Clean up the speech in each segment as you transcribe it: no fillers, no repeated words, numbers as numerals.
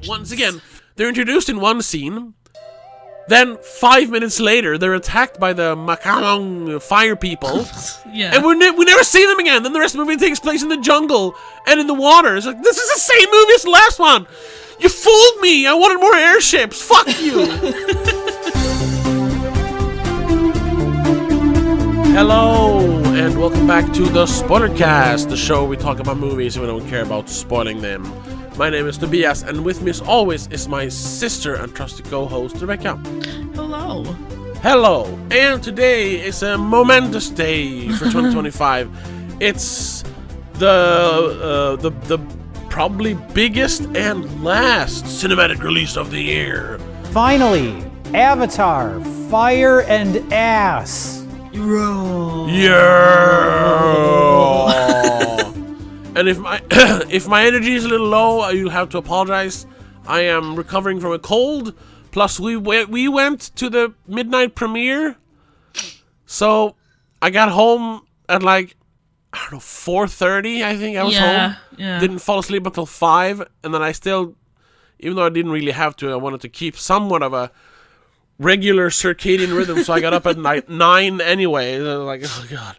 Once again, they're introduced in one scene. Then 5 minutes later, they're attacked by the Makalong fire people. Yeah. And we never see them again. Then the rest of the movie takes place in the jungle and in the water. It's like, this is the same movie as the last one. You fooled me. I wanted more airships. Fuck you. Hello, and welcome back to the spoilerCast, the show where we talk about movies and we don't care about spoiling them. My name is Tobias, and with me as always is my sister and trusted co-host, Rebecca. Hello. Hello, and today is a momentous day for 2025. It's the probably biggest and last cinematic release of the year. Finally, Avatar, Fire and Ass. Yeah. And if my if my energy is a little low, you'll have to apologize. I am recovering from a cold. Plus, we went to the midnight premiere, so I got home at like 4:30. I think I was home. Yeah. Didn't fall asleep until 5, and then I still, even though I didn't really have to, I wanted to keep somewhat of a regular circadian rhythm, so I got up at 9 anyway. And I was like, oh god.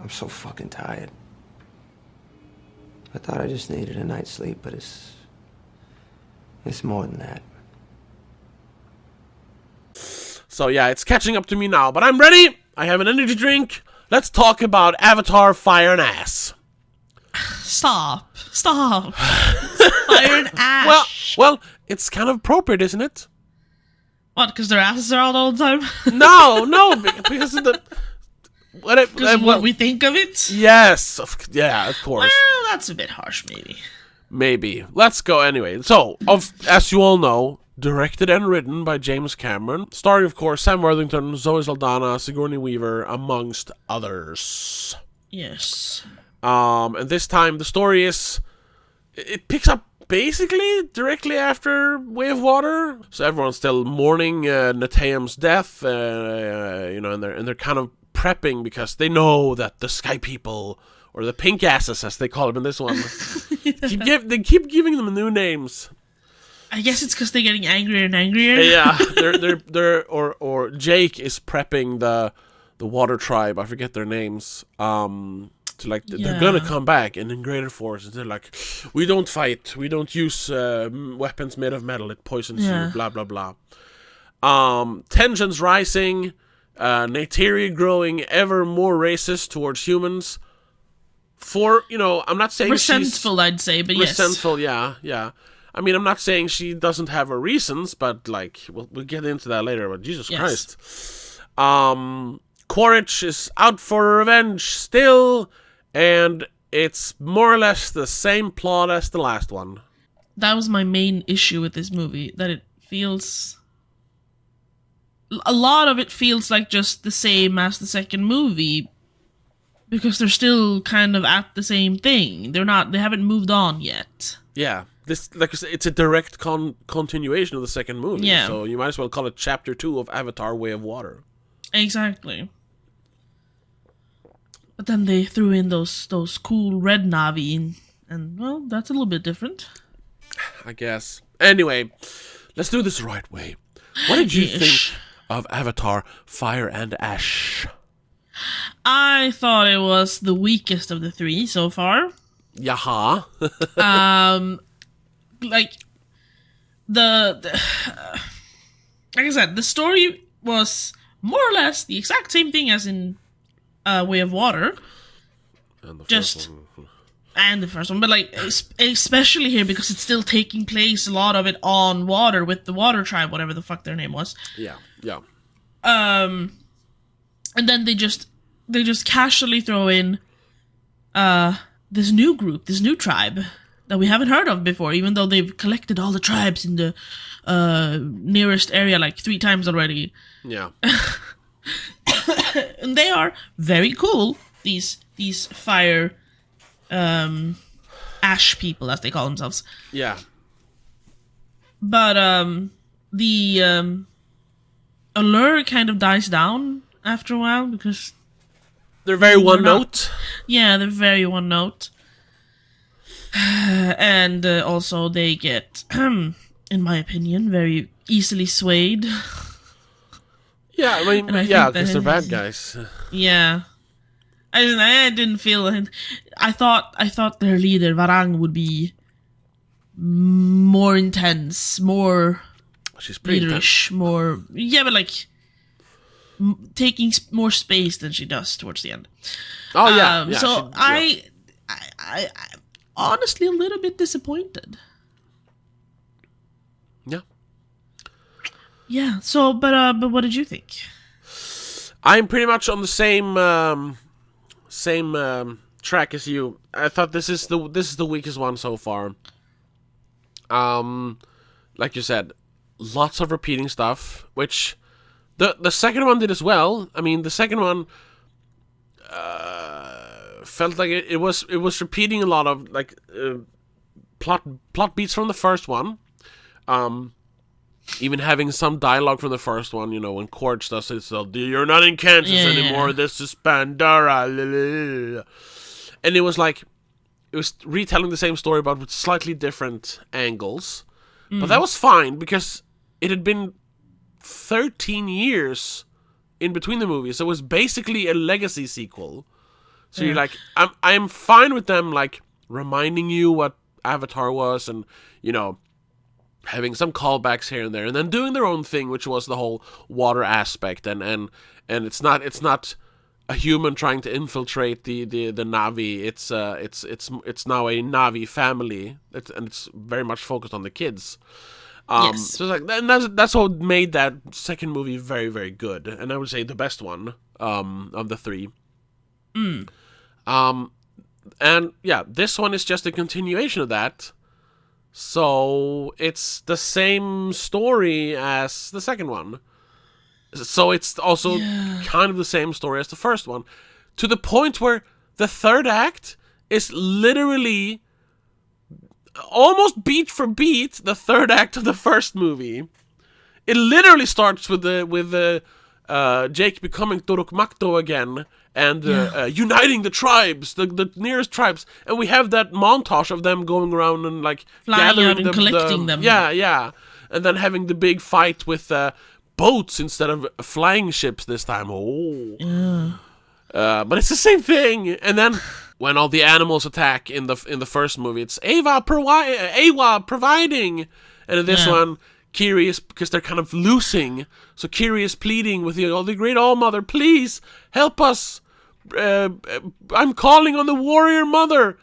I'm so fucking tired. I thought I just needed a night's sleep, but it's more than that. So yeah, it's catching up to me now, but I'm ready. I have an energy drink. Let's talk about Avatar, Fire and Ass. Stop. Fire and ash. Well, it's kind of appropriate, isn't it? What, because their asses are out all the time? No, because of the... what we think of it? Yes, of course. Well, that's a bit harsh, maybe. Maybe. Let's go anyway. So, as you all know, directed and written by James Cameron, starring, of course, Sam Worthington, Zoe Saldana, Sigourney Weaver, amongst others. Yes. And this time the story it picks up basically directly after Way of Water. So everyone's still mourning Neteyam's death, and they're kind of prepping because they know that the Sky People, or the Pink Asses as they call them in this one, they keep giving them new names. I guess it's because they're getting angrier and angrier. Yeah, or Jake is prepping the Water Tribe. I forget their names. They're gonna come back and in greater force. They're like, we don't fight, we don't use weapons made of metal. It poisons you. Blah blah blah. Tensions rising. Neytiri growing ever more racist towards humans. I'm not saying resentful, I'd say, but yes. Resentful, yeah. I mean, I'm not saying she doesn't have her reasons, but like we'll get into that later. But Jesus Christ, Quaritch is out for revenge still, and it's more or less the same plot as the last one. That was my main issue with this movie, that it feels... A lot of it feels like just the same as the second movie, because they're still kind of at the same thing. They haven't moved on yet. Yeah, this it's a direct continuation of the second movie. Yeah. So you might as well call it Chapter 2 of Avatar: Way of Water. Exactly. But then they threw in those cool red Na'vi, and well, that's a little bit different. I guess. Anyway, let's do this the right way. What did you think of Avatar, Fire and Ash? I thought it was the weakest of the three so far. Yaha. Like like I said, the story was more or less the exact same thing as in Way of Water. And the first one, but like especially here because it's still taking place, a lot of it on water with the Water Tribe, whatever the fuck their name was. Yeah. And then they just casually throw in this new group, this new tribe that we haven't heard of before, even though they've collected all the tribes in the nearest area like 3 times already. Yeah. And they are very cool, these fire ash people, as they call themselves. Yeah. But the allure kind of dies down after a while because they're very one note. Yeah, they're very one note. And also they get, in my opinion, very easily swayed. Yeah, I mean, And I yeah, think because they're that- bad guys. Yeah. I didn't feel. I thought their leader Varang would be more intense, more She's pretty intense. leaderish, more but like taking more space than she does towards the end. Oh yeah, yeah. So she- I'm honestly a little bit disappointed. yeah. Yeah. So, but what did you think? I'm pretty much on the same track as you. I thought this is the weakest one so far. Like you said, lots of repeating stuff, which the second one did as well. I mean, the second one felt like it was repeating a lot of like plot beats from the first one. Even having some dialogue from the first one, you know, when Quartz does it, so you're not in Kansas anymore, this is Pandora. And it was like, it was retelling the same story but with slightly different angles. But that was fine because it had been 13 years in between the movies. So it was basically a legacy sequel. So you're like, I'm fine with them like reminding you what Avatar was and, you know, having some callbacks here and there, and then doing their own thing, which was the whole water aspect, and it's not a human trying to infiltrate the Na'vi. It's now a Na'vi family, and it's very much focused on the kids. Yes. So it's like, and that's what made that second movie very, very good, and I would say the best one of the three. And yeah, this one is just a continuation of that. So it's the same story as the second one. So it's also kind of the same story as the first one. To the point where the third act is literally almost beat for beat the third act of the first movie. It literally starts with Jake becoming Turuk Makto again and uniting the tribes, the nearest tribes, and we have that montage of them going around and like Flying gathering out and collecting them. Yeah, and then having the big fight with boats instead of flying ships this time. But it's the same thing. And then when all the animals attack in the first movie, it's Awa providing, and in this one, Kiri is, because they're kind of losing, so Kiri is pleading with the Great All-Mother, please help us. I'm calling on the Warrior Mother.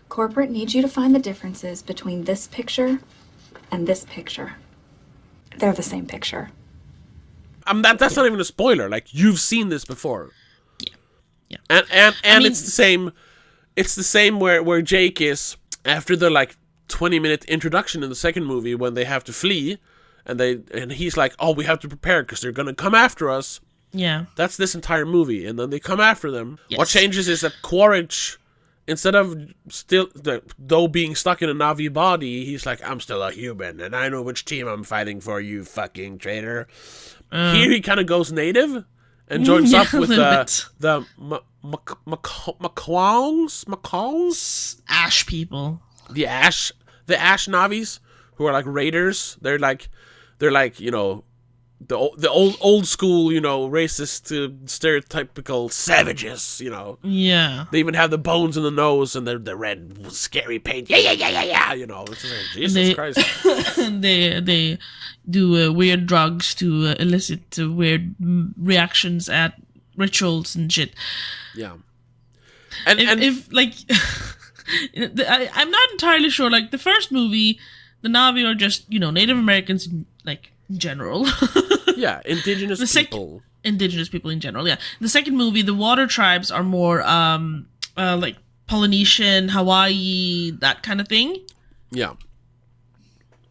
Corporate needs you to find the differences between this picture and this picture. They're the same picture. That's not even a spoiler. Like, you've seen this before. Yeah. And I mean, it's the same where Jake is after the like 20-minute introduction in the second movie when they have to flee, and he's like, oh, we have to prepare because they're gonna come after us. Yeah. That's this entire movie, and then they come after them. Yes. What changes is that Quaritch, instead of though being stuck in a Na'vi body, he's like, I'm still a human, and I know which team I'm fighting for, you fucking traitor. Here he kind of goes native and joins up with the Makongs? Ash people. The Ash Na'vis, who are like raiders. They're like, you know, the old school, you know, racist, stereotypical savages, you know. Yeah. They even have the bones in the nose and the red scary paint. Yeah, you know. It's like, Jesus Christ. they do weird drugs to elicit weird reactions at rituals and shit. Yeah. If like, I'm not entirely sure. Like the first movie, the Na'vi are just, you know, Native Americans, like in general. Yeah, indigenous people. Indigenous people in general. Yeah. The second movie, the water tribes are more like Polynesian, Hawaii, that kind of thing. Yeah.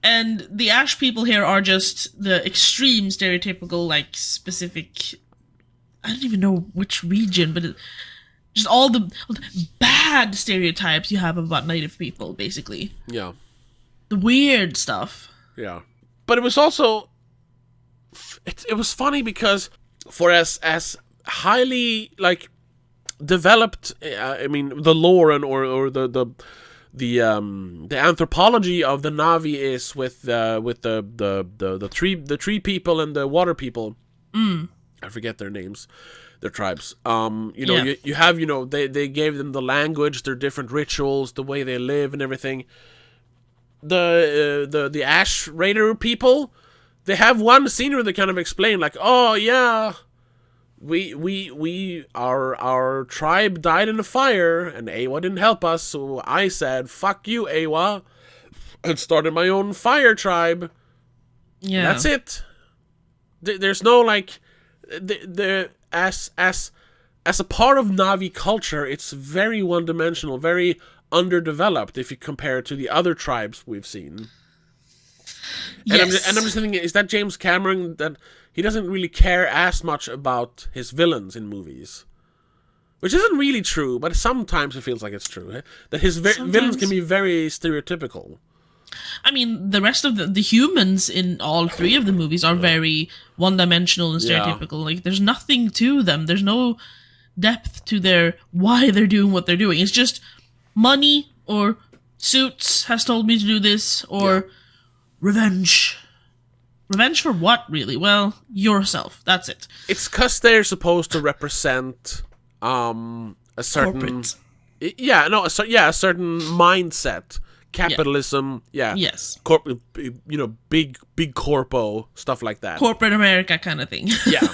And the Ash people here are just the extreme stereotypical, like specific. I don't even know which region, but just all the bad stereotypes you have about Native people, basically. Yeah. The weird stuff. Yeah. But it was also, it was funny because for as highly like developed, I mean, the lore and or the the anthropology of the Na'vi is with the tree people and the water people. I forget their names, their tribes. You have they gave them the language, their different rituals, the way they live and everything. The Ash Raider people, they have one scene where they kind of explain like, oh yeah, our tribe died in a fire and Awa didn't help us, so I said fuck you Awa and started my own fire tribe. Yeah, that's it. There's no like as a part of Na'vi culture, it's very one-dimensional, very underdeveloped if you compare it to the other tribes we've seen. And Yes. I'm just thinking, is that James Cameron, that he doesn't really care as much about his villains in movies? Which isn't really true, but sometimes it feels like it's true. That his villains can be very stereotypical. I mean, the rest of the humans in all three of the movies are very one-dimensional and stereotypical. Like, there's nothing to them. There's no depth to their why they're doing what they're doing. It's just money, or Suits has told me to do this, or revenge. Revenge for what, really? Well, yourself. That's it. It's because they're supposed to represent a certain... Corporate. A certain mindset. Capitalism, Yes. Big corpo, stuff like that. Corporate America kind of thing. Yeah.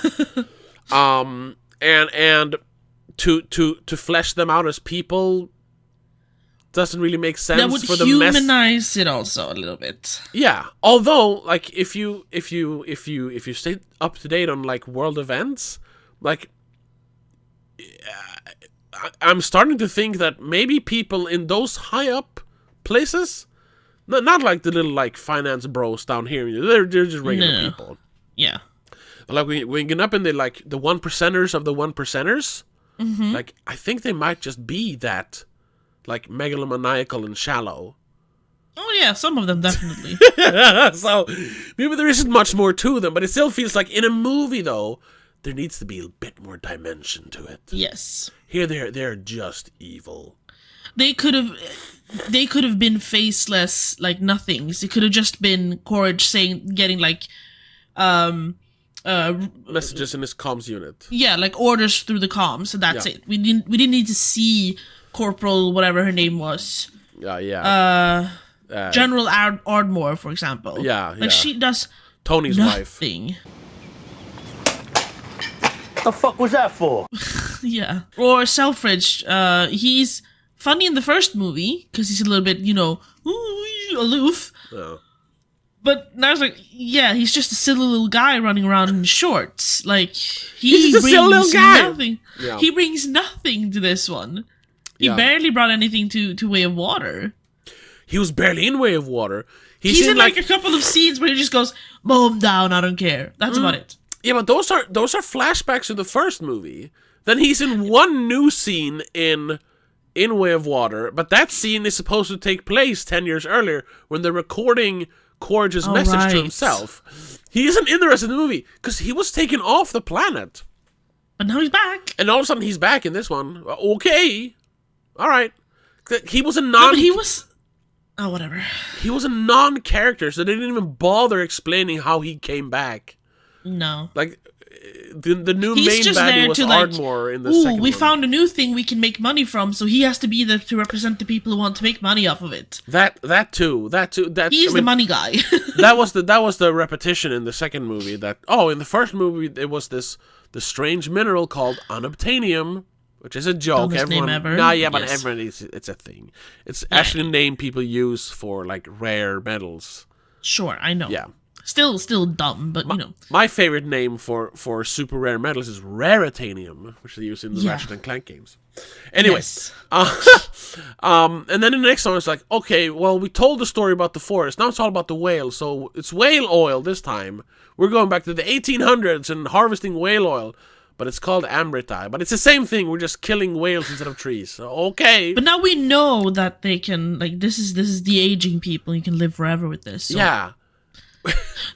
And to flesh them out as people doesn't really make sense. That would for the humanize it also a little bit. Yeah. Although, like, if you stay up to date on like world events, like, I'm starting to think that maybe people in those high up places, not like the little like finance bros down here. They're just regular people. Yeah. But like when you get up in the like the 1%ers of the 1%ers, like I think they might just be that like megalomaniacal and shallow. Oh yeah, some of them definitely. So maybe there isn't much more to them, but it still feels like in a movie though, there needs to be a bit more dimension to it. Yes. Here they're just evil. They could have been faceless, like nothings. It could have just been Courage getting like Messages in his comms unit. yeah, like orders through the comms, and that's it. We didn't need to see Corporal whatever her name was. General Ardmore, for example. Like she does Tony's nothing. The fuck was that for? Yeah. Or Selfridge, he's funny in the first movie, because he's a little bit, aloof. Yeah. But now it's like, yeah, he's just a silly little guy running around in shorts. Like, He's just a silly little guy. Nothing. Yeah. He brings nothing to this one. He Yeah. barely brought anything to Way of Water. He was barely in Way of Water. He's in like a couple of scenes where he just goes, mow him down, I don't care. That's about it. Yeah, but those are flashbacks to the first movie. Then he's in one new scene in Way of Water, but that scene is supposed to take place 10 years earlier when they're recording Courage's message to himself. He isn't in the rest of the movie because he was taken off the planet. But now he's back. And all of a sudden he's back in this one. Okay. All right. He was a No, but he was... Oh, whatever. He was a non-character, so they didn't even bother explaining how he came back. No. Like, the new He's main just baddie there was to, like, Ardmore in the second one. we found a new thing we can make money from, so he has to be there to represent the people who want to make money off of it. That too. He's the money guy. that was the repetition in the second movie. In the first movie it was the strange mineral called unobtainium, which is a joke. Dumbest name ever. But Yes. everyone it's a thing. It's actually a name people use for like rare metals. Sure, I know. Yeah. Still dumb, but My favorite name for super rare metals is raritanium, which they use in the Ratchet and Clank games. Anyway, Yes. and then the next one is like, okay, well, we told the story about the forest. Now it's all about the whale. So it's whale oil this time. We're going back to the 1800s and harvesting whale oil, but it's called amrita. But it's the same thing. We're just killing whales instead of trees. So, okay. But now we know that they can, like, this is the aging people. You can live forever with this. So. Yeah.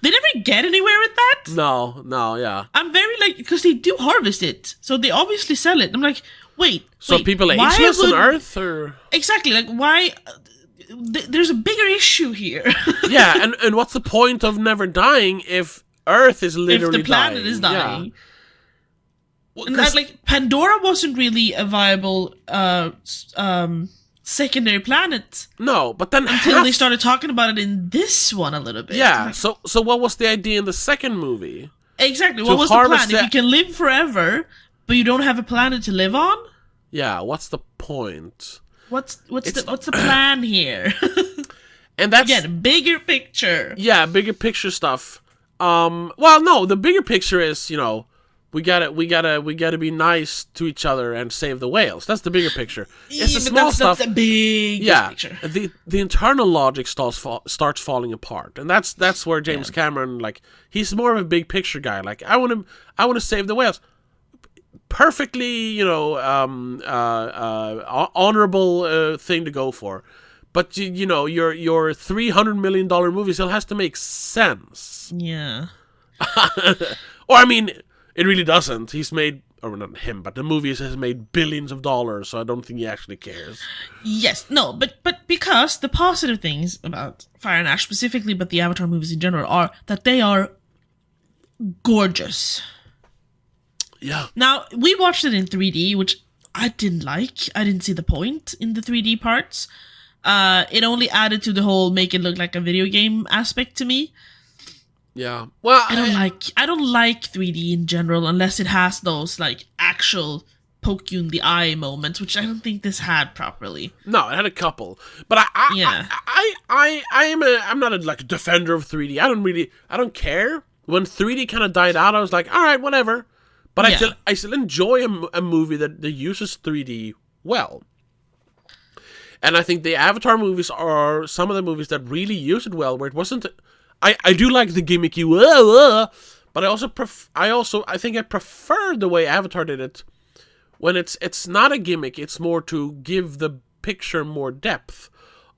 They never get anywhere with that. No, yeah. I'm very like, because they do harvest it, so they obviously sell it. I'm like, wait. So wait, people why ageless on would- Earth, or Exactly, like, why... there's a bigger issue here. yeah, and what's the point of never dying if Earth is If literally the planet dying? is dying. Yeah. Well, And 'cause- like, Pandora wasn't really a viable secondary planet no, but then until they started talking about it in this one a little bit. Yeah. Like, So what was the idea in the second movie? exactly. to What was the harvest plan? If you can live forever, but you don't have a planet to live on, Yeah. What's the point? what's the plan here? And that's Again, bigger picture. yeah, bigger picture stuff. Well, no, the bigger picture is, we gotta be nice to each other and save the whales. That's the bigger picture. It's the but small that's stuff. the big Yeah, picture. the internal logic starts falling apart, and that's where James Cameron, like, he's more of a big picture guy. Like, I want to save the whales. Perfectly, honorable thing to go for. But your $300 million movie still has to make sense. Yeah. Or I mean, it really doesn't. He's made, or not him, but the movie has made billions of dollars, so I don't think he actually cares. Yes, no, but because the positive things about Fire and Ash specifically, but the Avatar movies in general, are that they are gorgeous. Yeah. Now, we watched it in 3D, which I didn't like. I didn't see the point in the 3D parts. It only added to the whole make it look like a video game aspect to me. Yeah. Well, I don't like 3D in general unless it has those like actual poke you in the eye moments, which I don't think this had properly. No, it had a couple, but I'm not a defender of 3D. I don't care. When 3D kind of died out, I was like, all right, whatever. But I still enjoy a movie that uses 3D well. And I think the Avatar movies are some of the movies that really use it well, where it wasn't. I do like the gimmicky, but I think I prefer the way Avatar did it, when it's not a gimmick. It's more to give the picture more depth.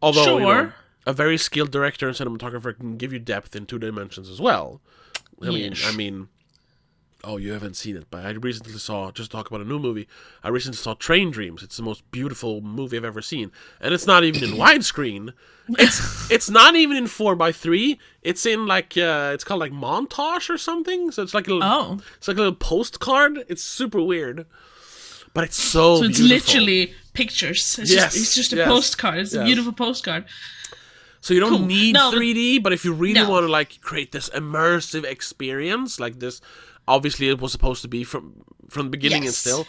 Although Sure. A very skilled director and cinematographer can give you depth in 2 dimensions as well. I mean, oh, you haven't seen it, but I recently saw, just to talk about a new movie, I recently saw Train Dreams. It's the most beautiful movie I've ever seen. And it's not even in widescreen. It's not even in 4:3. It's in it's called like montage or something. So it's like it's like a little postcard. It's super weird. But it's so it's beautiful. literally pictures. It's just a yes, postcard. It's a yes. beautiful postcard. So you don't Cool. need No, 3D, but if you really No. want to like create this immersive experience, like this, obviously it was supposed to be from the beginning and Yes. still.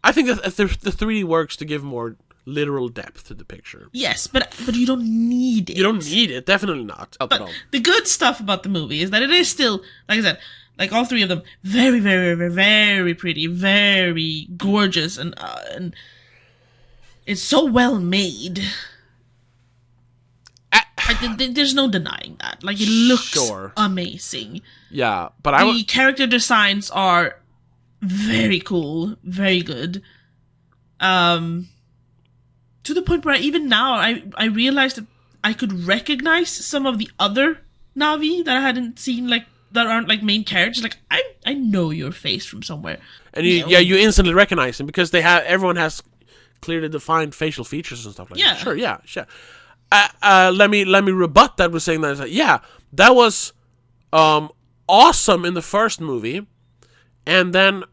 I think that the 3D works to give more literal depth to the picture. Yes, but you don't need it. You don't need it, definitely not. At But all. the good stuff about the movie is that it is still, like I said, like all 3 of them, very, very, very, very pretty, very gorgeous, and it's so well made. There's no denying that. Like, it looks Sure. amazing. Yeah, but The character designs are very cool, very good. To the point where even now I realized that I could recognize some of the other Na'vi that I hadn't seen, like, that aren't like main characters. Like, I know your face from somewhere. and you instantly recognize them because everyone has clearly defined facial features and stuff like Yeah. that. Sure, yeah, sure. Let me rebut that with saying that that was awesome in the first movie, and then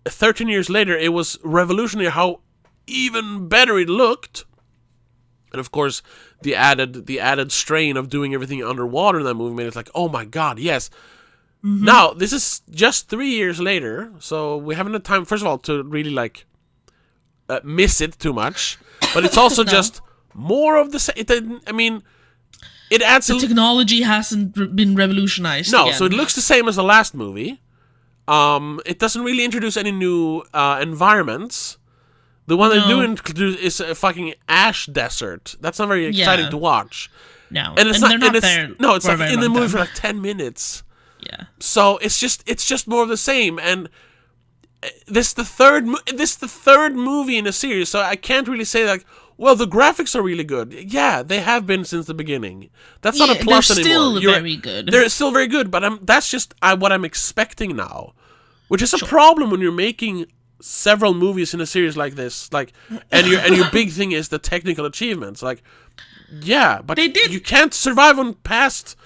13 years later it was revolutionary how even better it looked. And of course the added strain of doing everything underwater in that movie made it like, oh my god, yes. Mm-hmm. Now this is just 3 years later, so we haven't had time, first of all, to really like miss it too much, but it's also just more of the same. It adds The technology hasn't been revolutionized. no, again. so it looks the same as the last movie. It doesn't really introduce any new environments. The one they do introduce is a fucking ash desert. That's not very exciting to watch. No, And it's they're not. not And it's, there. no, it's for a like very in the long movie time. for like 10 minutes. Yeah. So it's just more of the same. And this the third movie in a series. So I can't really say like, well, the graphics are really good. Yeah, they have been since the beginning. That's not a plus they're anymore. still very good. They're still very good, but that's just what I'm expecting now, which is a problem when you're making several movies in a series like this, like, and your big thing is the technical achievements, like, yeah, but They did- you can't survive on past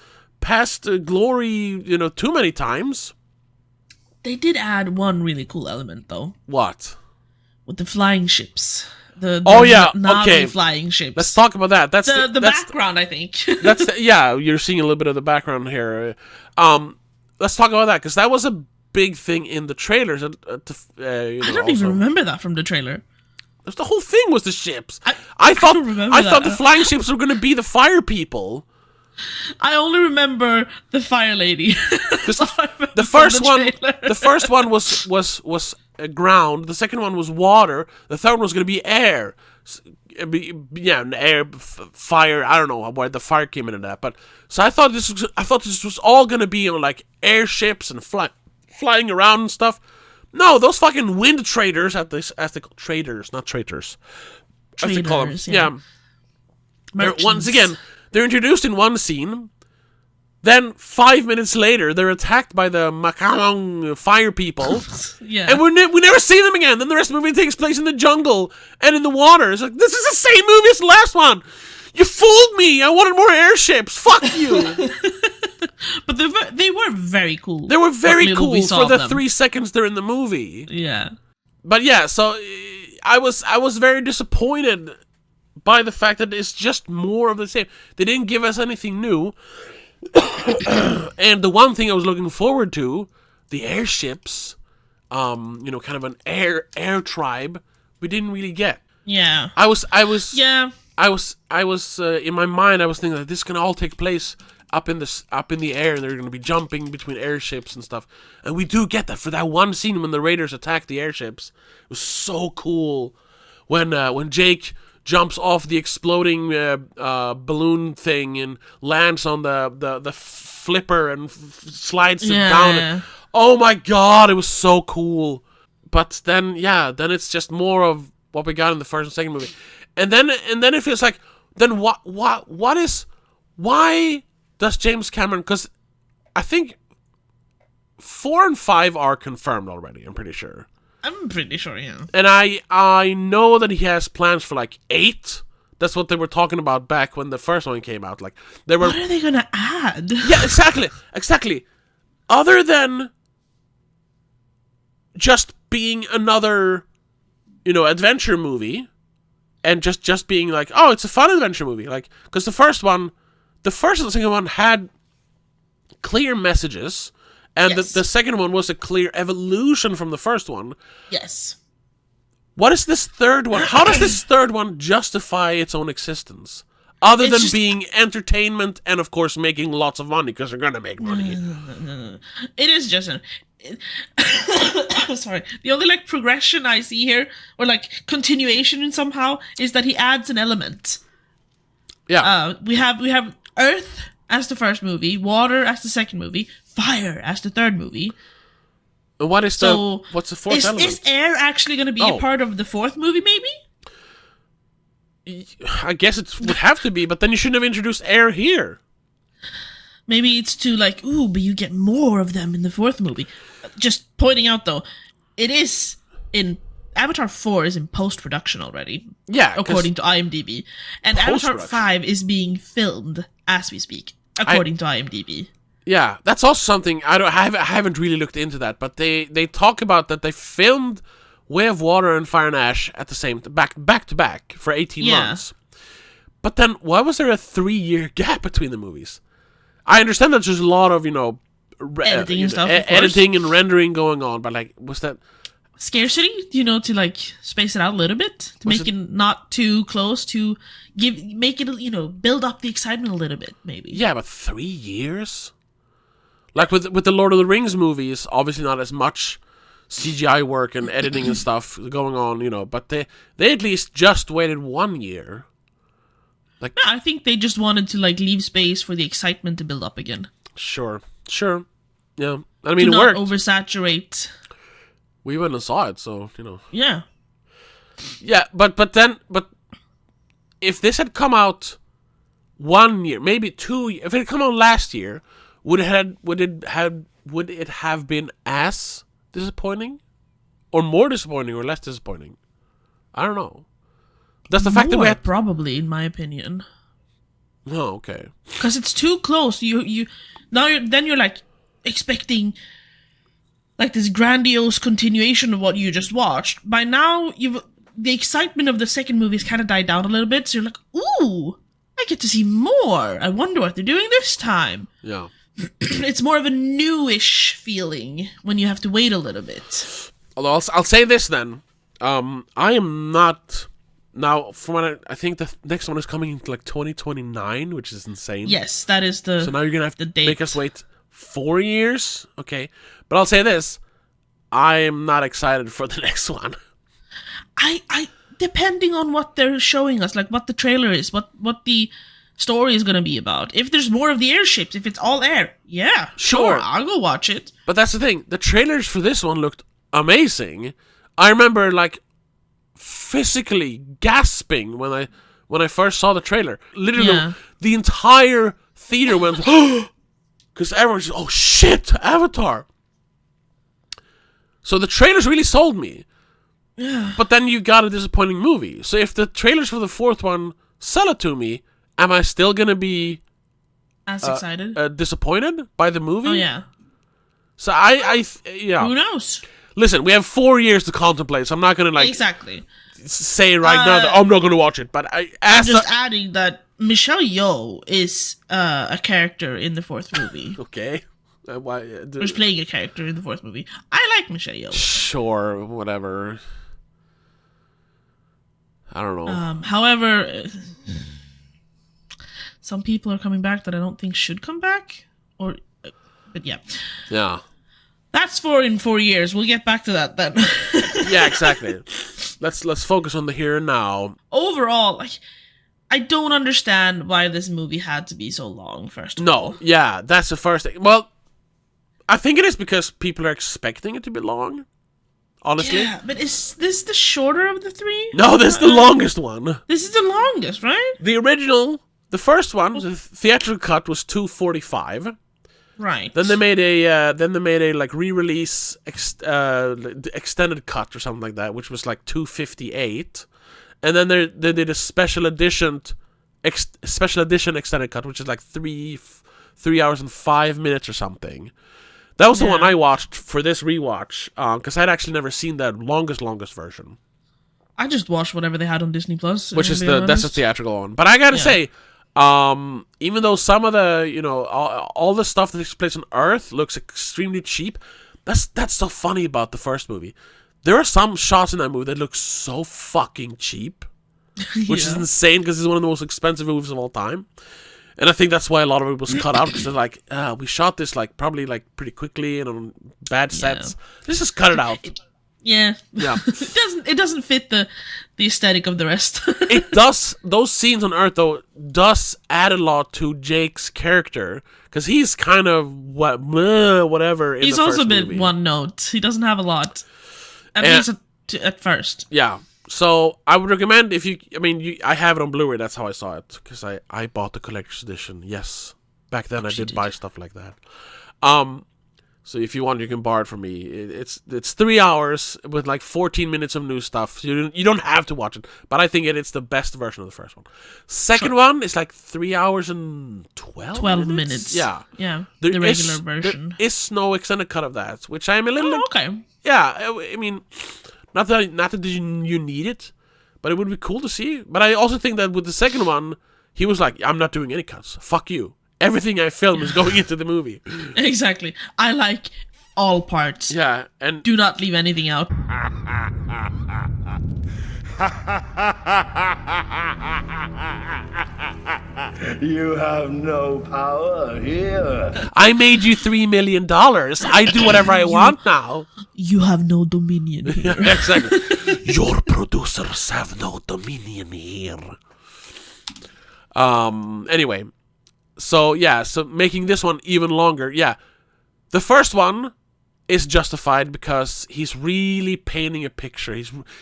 glory, you know, too many times. They did add one really cool element though, What? with the flying ships. The Navi okay. flying ships. Let's talk about that. That's the that's background, I think. yeah. You're seeing a little bit of the background here. Let's talk about that because that was a big thing in the trailers. You know, I don't even remember that from the trailer. The whole thing was the ships. I thought don't remember the that. flying ships were going to be the fire people. I only remember the fire lady. The first one was ground. The second one was water. The third one was going to be air. Air, fire. I don't know where the fire came into that, but so I thought this was all going to be on like airships and flying around and stuff. No, those fucking wind traders as they call traders, not traitors. As they call them. Traders, Yeah. Merchants. Once again, they're introduced in one scene. Then 5 minutes later, they're attacked by the Macalong fire people, Yeah. and we never see them again. Then the rest of the movie takes place in the jungle and in the water. It's like, this is the same movie as the last one. You fooled me. I wanted more airships. Fuck you. But they were very cool. They were very What little cool we saw for of the them. 3 seconds they're in the movie. Yeah. But yeah, so I was very disappointed by the fact that it's just more of the same. They didn't give us anything new. And the one thing I was looking forward to, the airships, you know, kind of an air tribe, we didn't really get. Yeah. I was Yeah. in my mind I was thinking that this can all take place up in the air, and they're going to be jumping between airships and stuff. And we do get that for that one scene when the Raiders attack the airships. It was so cool when Jake jumps off the exploding balloon thing and lands on the flipper and slides it down. Oh my god, it was so cool. But then it's just more of what we got in the first and second movie. And then it feels like, then why does James Cameron, because I think 4 and 5 are confirmed already, I'm pretty sure. I'm pretty sure, yeah. And I know that he has plans for like 8. That's what they were talking about back when the first one came out. Like they were. What are they gonna add? Yeah, exactly. Other than just being another, you know, adventure movie, and just being like, oh, it's a fun adventure movie. Like, because the first and the second one had clear messages. And Yes. the second one was a clear evolution from the first one. Yes. What is this third one? How does this third one justify its own existence? Other than being entertainment and, of course, making lots of money, because they're going to make money. It is just sorry. The only like progression I see here, or like continuation somehow, is that he adds an element. Yeah. We have Earth as the first movie, water as the second movie, fire as the third movie. What's the fourth element? Is air actually going to be a part of the fourth movie, maybe? I guess it would have to be, but then you shouldn't have introduced air here. Maybe it's to like, ooh, but you get more of them in the fourth movie. Just pointing out, though, it is in... Avatar 4 is in post-production already. Yeah. According to IMDb. And Avatar 5 is being filmed as we speak, according to IMDb. Yeah, that's also something I haven't really looked into that, but they talk about that they filmed Way of Water and Fire and Ash at the same back to back for 18 months. But then why was there a 3-year gap between the movies? I understand that there's a lot of, you know, editing and stuff, editing and rendering going on, but like, was that scarcity? You know, to like space it out a little bit, to make it not too close, to make it, you know, build up the excitement a little bit, maybe. Yeah, but 3 years. Like with the Lord of the Rings movies, obviously not as much CGI work and editing and stuff going on, you know, but they at least just waited 1 year. Like, yeah, I think they just wanted to like leave space for the excitement to build up again. Sure. Yeah, I mean, to it worked. Not oversaturate. We went and saw it, so you know. Yeah. Yeah, but if this had come out 1 year, maybe 2 years, if it had come out last year, would it have been as disappointing? or more disappointing or less disappointing. I don't know. That's the fact that we had... probably, in my opinion. Oh, okay. Because it's too close. You're like expecting like this grandiose continuation of what you just watched. By now, the excitement of the second movie has kind of died down a little bit. So you're like, ooh, I get to see more. I wonder what they're doing this time. Yeah. It's more of a newish feeling when you have to wait a little bit. Although I'll say this then. I am not... Now, from what I think the next one is coming into like 2029, which is insane. Yes, that is the... So now you're going to have to date. make us wait 4 years? Okay. But I'll say this. I am not excited for the next one. I depending on what they're showing us, like what the trailer is, what the story is going to be about. If there's more of the airships, if it's all air, yeah, sure, I'll go watch it. But that's the thing. The trailers for this one looked amazing. I remember like physically gasping when I first saw the trailer. Literally, the entire theater went, because everyone's just, oh shit, Avatar. So the trailers really sold me. But then you got a disappointing movie. So if the trailers for the fourth one sell it to me, am I still gonna be as excited, disappointed by the movie? Oh yeah. So I Who knows? Listen, we have 4 years to contemplate, so I'm not gonna exactly say right now that I'm not gonna watch it. But I'm just adding that Michelle Yeoh is a character in the fourth movie. Okay. Who's playing a character in the fourth movie. I like Michelle Yeoh. Sure, whatever. I don't know. However, some people are coming back that I don't think should come back. But yeah. Yeah. That's in 4 years. We'll get back to that then. Yeah, exactly. Let's focus on the here and now. Overall, I don't understand why this movie had to be so long, first of all. No, yeah, that's the first thing. Well, I think it is because people are expecting it to be long. Honestly. Yeah, but is this the shorter of the three? No, this is the longest one. This is the longest, right? The first one, the theatrical cut was 2:45. Right. Then they made a like re-release extended cut or something like that, which was like 2:58. And then they did a special edition extended cut, which is like 3 hours and 5 minutes or something. That was the one I watched for this rewatch, because I'd actually never seen that longest version. I just watched whatever they had on Disney Plus, which is that's the theatrical one. But I gotta say, even though some of the all the stuff that takes place on Earth looks extremely cheap, that's so funny about the first movie. There are some shots in that movie that look so fucking cheap, which is insane because it's one of the most expensive movies of all time. And I think that's why a lot of it was cut out, because they're like, we shot this probably pretty quickly and on bad sets. Let's just cut it out. Yeah. It doesn't fit the aesthetic of the rest. It does. Those scenes on Earth though does add a lot to Jake's character, because he's kind of whatever. He's also a bit one note. He doesn't have a lot, at least at first. Yeah. So I would recommend I have it on Blu-ray. That's how I saw it, because I bought the collector's edition. Yes, back then I did buy stuff like that. So if you want, you can borrow it from me. It's 3 hours with like 14 minutes of new stuff. You don't have to watch it, but I think it's the best version of the first one. Second one is like 3 hours and 12 minutes. Yeah. The regular version. There is no extended cut of that, which I'm a little. Okay. Yeah, I mean. Not that you need it, but it would be cool to see. But I also think that with the second one, he was like, I'm not doing any cuts. Fuck you. Everything I film is going into the movie. Exactly. I like all parts. Yeah, and do not leave anything out. You have no power here. I made you $3 million. I do whatever I want now. You have no dominion here. Exactly. Your producers have no dominion here. Anyway. So making this one even longer. Yeah. The first one is justified because he's really painting a picture.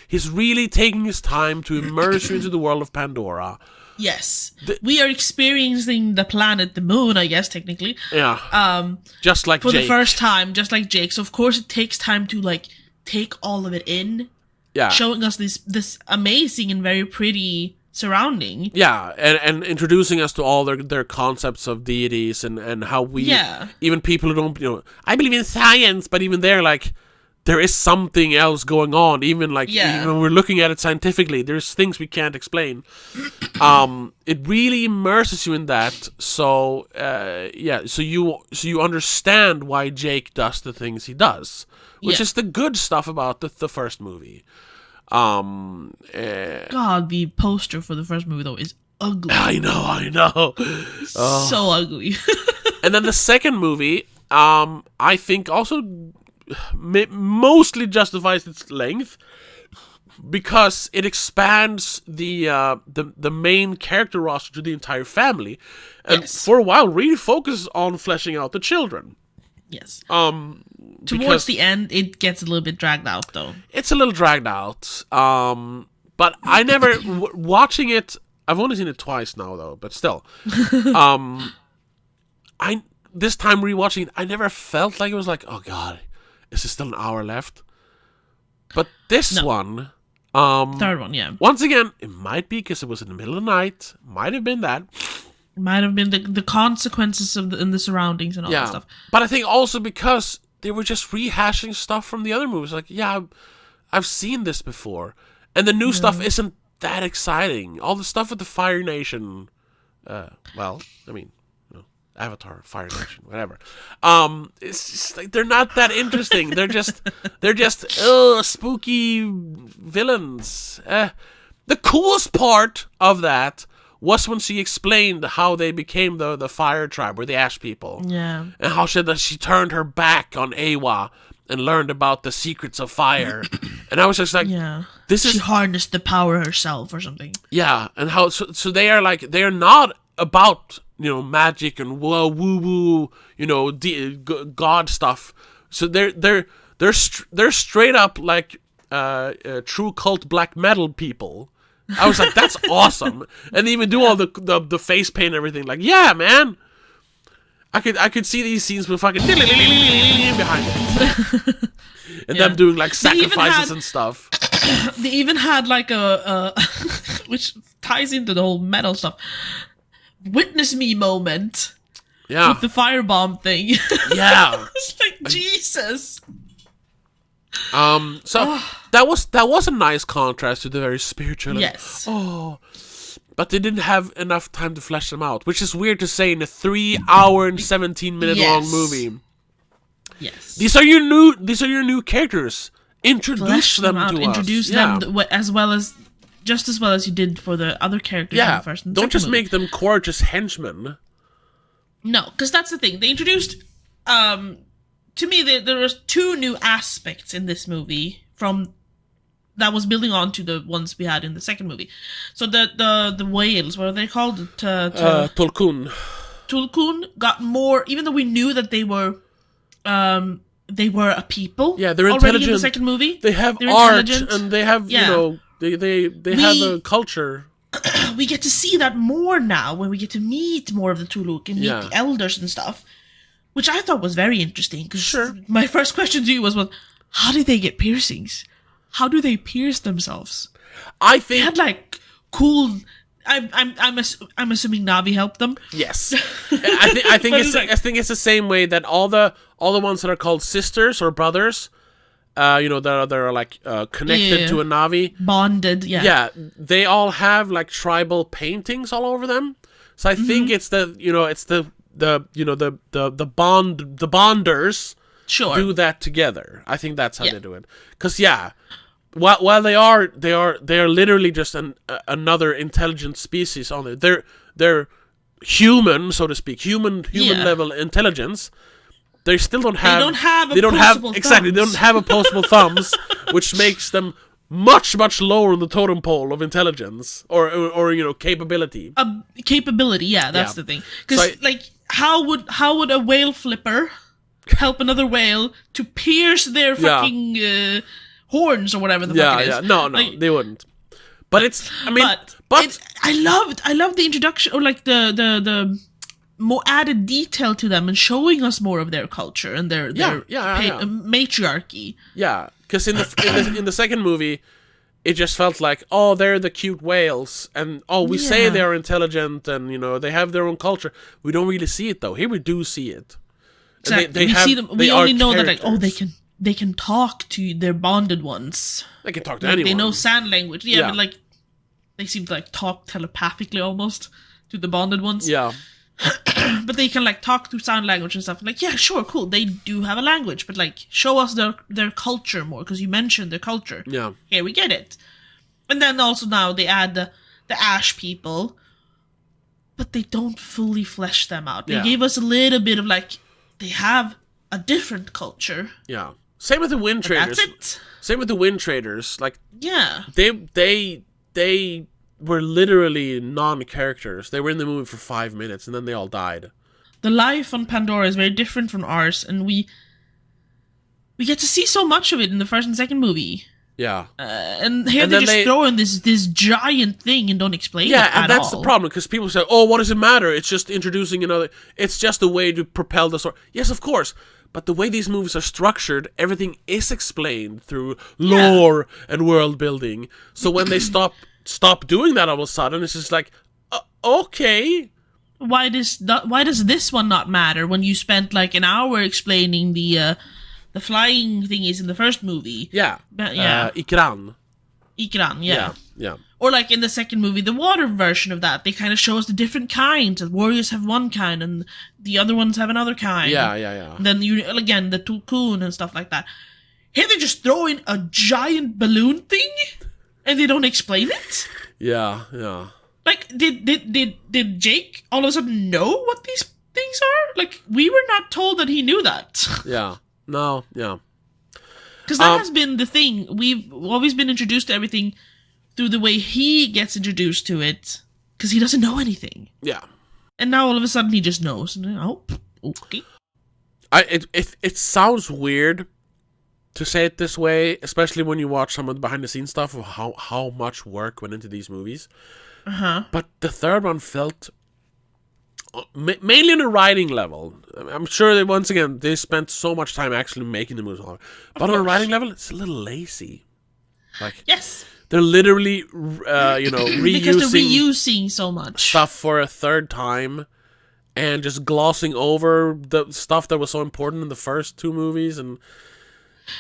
He's really taking his time to immerse you into the world of Pandora. Yes. We are experiencing the planet, the moon, I guess, technically. Yeah. Just like for Jake. The first time, just like Jake. So, of course, it takes time to, take all of it in, Yeah. showing us this amazing and very pretty surrounding. Yeah, and introducing us to all their concepts of deities and how we, even people who don't, I believe in science, but even they're like, there is something else going on. Even like, even when we're looking at it scientifically, there's things we can't explain. It really immerses you in that. So, so you understand why Jake does the things he does, which is the good stuff about the first movie. God, the poster for the first movie though is ugly. I know. So ugly. And then the second movie, I think also mostly justifies its length because it expands the main character roster to the entire family, and for a while really focuses on fleshing out the children. Yes. Towards the end, it gets a little bit dragged out, though. It's a little dragged out. But I never watching it. I've only seen it twice now, though. But still, this time rewatching it, I never felt like it was like, oh god, is there still an hour left? But this one, third one, yeah. Once again, it might be because it was in the middle of the night. Might have been that. Might have been the consequences of the surroundings and all that stuff. But I think also because they were just rehashing stuff from the other movies. Like, I've seen this before. And the new stuff isn't that exciting. All the stuff with the Fire Nation, Avatar, Fire Nation, whatever. It's just like they're not that interesting. they're just spooky villains. The coolest part of that was when she explained how they became the fire tribe, or the ash people. Yeah. And how she turned her back on Awa and learned about the secrets of fire. And I was just like, she harnessed the power herself or something. Yeah, and how so they are not about, magic and woo-woo, god stuff. So they're straight up like true cult black metal people. I was like, that's awesome. And they even do all the face paint and everything. Like, yeah, man. I could see these scenes with fucking behind it. And them doing like sacrifices and stuff. They even had like a which ties into the whole metal stuff. Witness me moment. Yeah. With the firebomb thing. Yeah. It's like, Jesus. So that was a nice contrast to the very spiritual. Yes. But they didn't have enough time to flesh them out, which is weird to say in a 3 hour and 17-minute long movie. Yes. These are your new characters. Introduce them to us. Introduce them as well as you did for the other characters in the first and don't just movie. make them gorgeous henchmen. No, because that's the thing. They introduced to me, there was two new aspects in this movie that was building on to the ones we had in the second movie. So the whales, what are they called? Tulkun. Tulkun got more, even though we knew that they were a people. Yeah, they're already intelligent. In the second movie. They have art and they have they have a culture. We get to see that more now when we get to meet more of the Tuluk and meet the elders and stuff. Which I thought was very interesting. Because my first question to you was, well, how did they get piercings? How do they pierce themselves? I think they had like cool. I'm assuming Navi helped them. Yes, I think it's the same way that all the ones that are called sisters or brothers, that are like connected to a Navi, bonded. Yeah, they all have like tribal paintings all over them. So I think it's the bonders do that together. I think that's how they do it. Because while they are literally just another intelligent species on it. They're human, so to speak, human level intelligence. They still don't have. They don't have opposable thumbs, which makes them much lower on the totem pole of intelligence or capability. Capability, that's the thing. Because how would a whale flipper help another whale to pierce their fucking horns or whatever the fuck it is? No, they wouldn't. But it's, I mean, I loved the introduction, or like the more added detail to them and showing us more of their culture and their matriarchy. Yeah, because in the second movie, it just felt like, oh, they're the cute whales, and we say they're intelligent, and they have their own culture. We don't really see it though. Here we do see it. Exactly. We see them. We only know that they can talk to their bonded ones. They can talk to anyone. They know sign language. Yeah, but they seem to talk telepathically almost to the bonded ones. Yeah. But they can talk through sign language and stuff. Yeah, sure, cool. They do have a language, but show us their culture more, because you mentioned their culture. Yeah. Here we get it. And then also now they add the Ash people, but they don't fully flesh them out. They gave us a little bit of they have a different culture. Yeah. Same with the Wind Traders. That's it. Same with the Wind Traders. Yeah. They were literally non-characters. They were in the movie for 5 minutes, and then they all died. The life on Pandora is very different from ours, and we get to see so much of it in the first and second movie. Yeah. And here they just throw in this giant thing and don't explain it at all. Yeah, and that's the problem, because people say, oh, what does it matter? It's just introducing another... It's just a way to propel the story. Yes, of course. But the way these movies are structured, everything is explained through lore and world building. So when they stop doing that all of a sudden, it's just okay. Why does this one not matter when you spent an hour explaining the flying thingies in the first movie? Yeah. Ikran. Yeah. Yeah. Or in the second movie, the water version of that, they kind of show us the different kinds. The warriors have one kind, and the other ones have another kind. Yeah. And then the Tulkun and stuff like that. Here they just throw in a giant balloon thing, and they don't explain it. Yeah. Did Jake all of a sudden know what these things are? We were not told that he knew that. Yeah. No. Yeah. Because that has been the thing. We've always been introduced to everything through the way he gets introduced to it, because he doesn't know anything. Yeah. And now all of a sudden he just knows. Oh, okay. It sounds weird to say it this way, especially when you watch some of the behind the scenes stuff of how much work went into these movies. But the third one felt mainly on a writing level. I'm sure that once again they spent so much time actually making the movies, but on a writing level, it's a little lazy. Yes. They're literally, reusing because they're reusing so much stuff for a third time, and just glossing over the stuff that was so important in the first two movies. And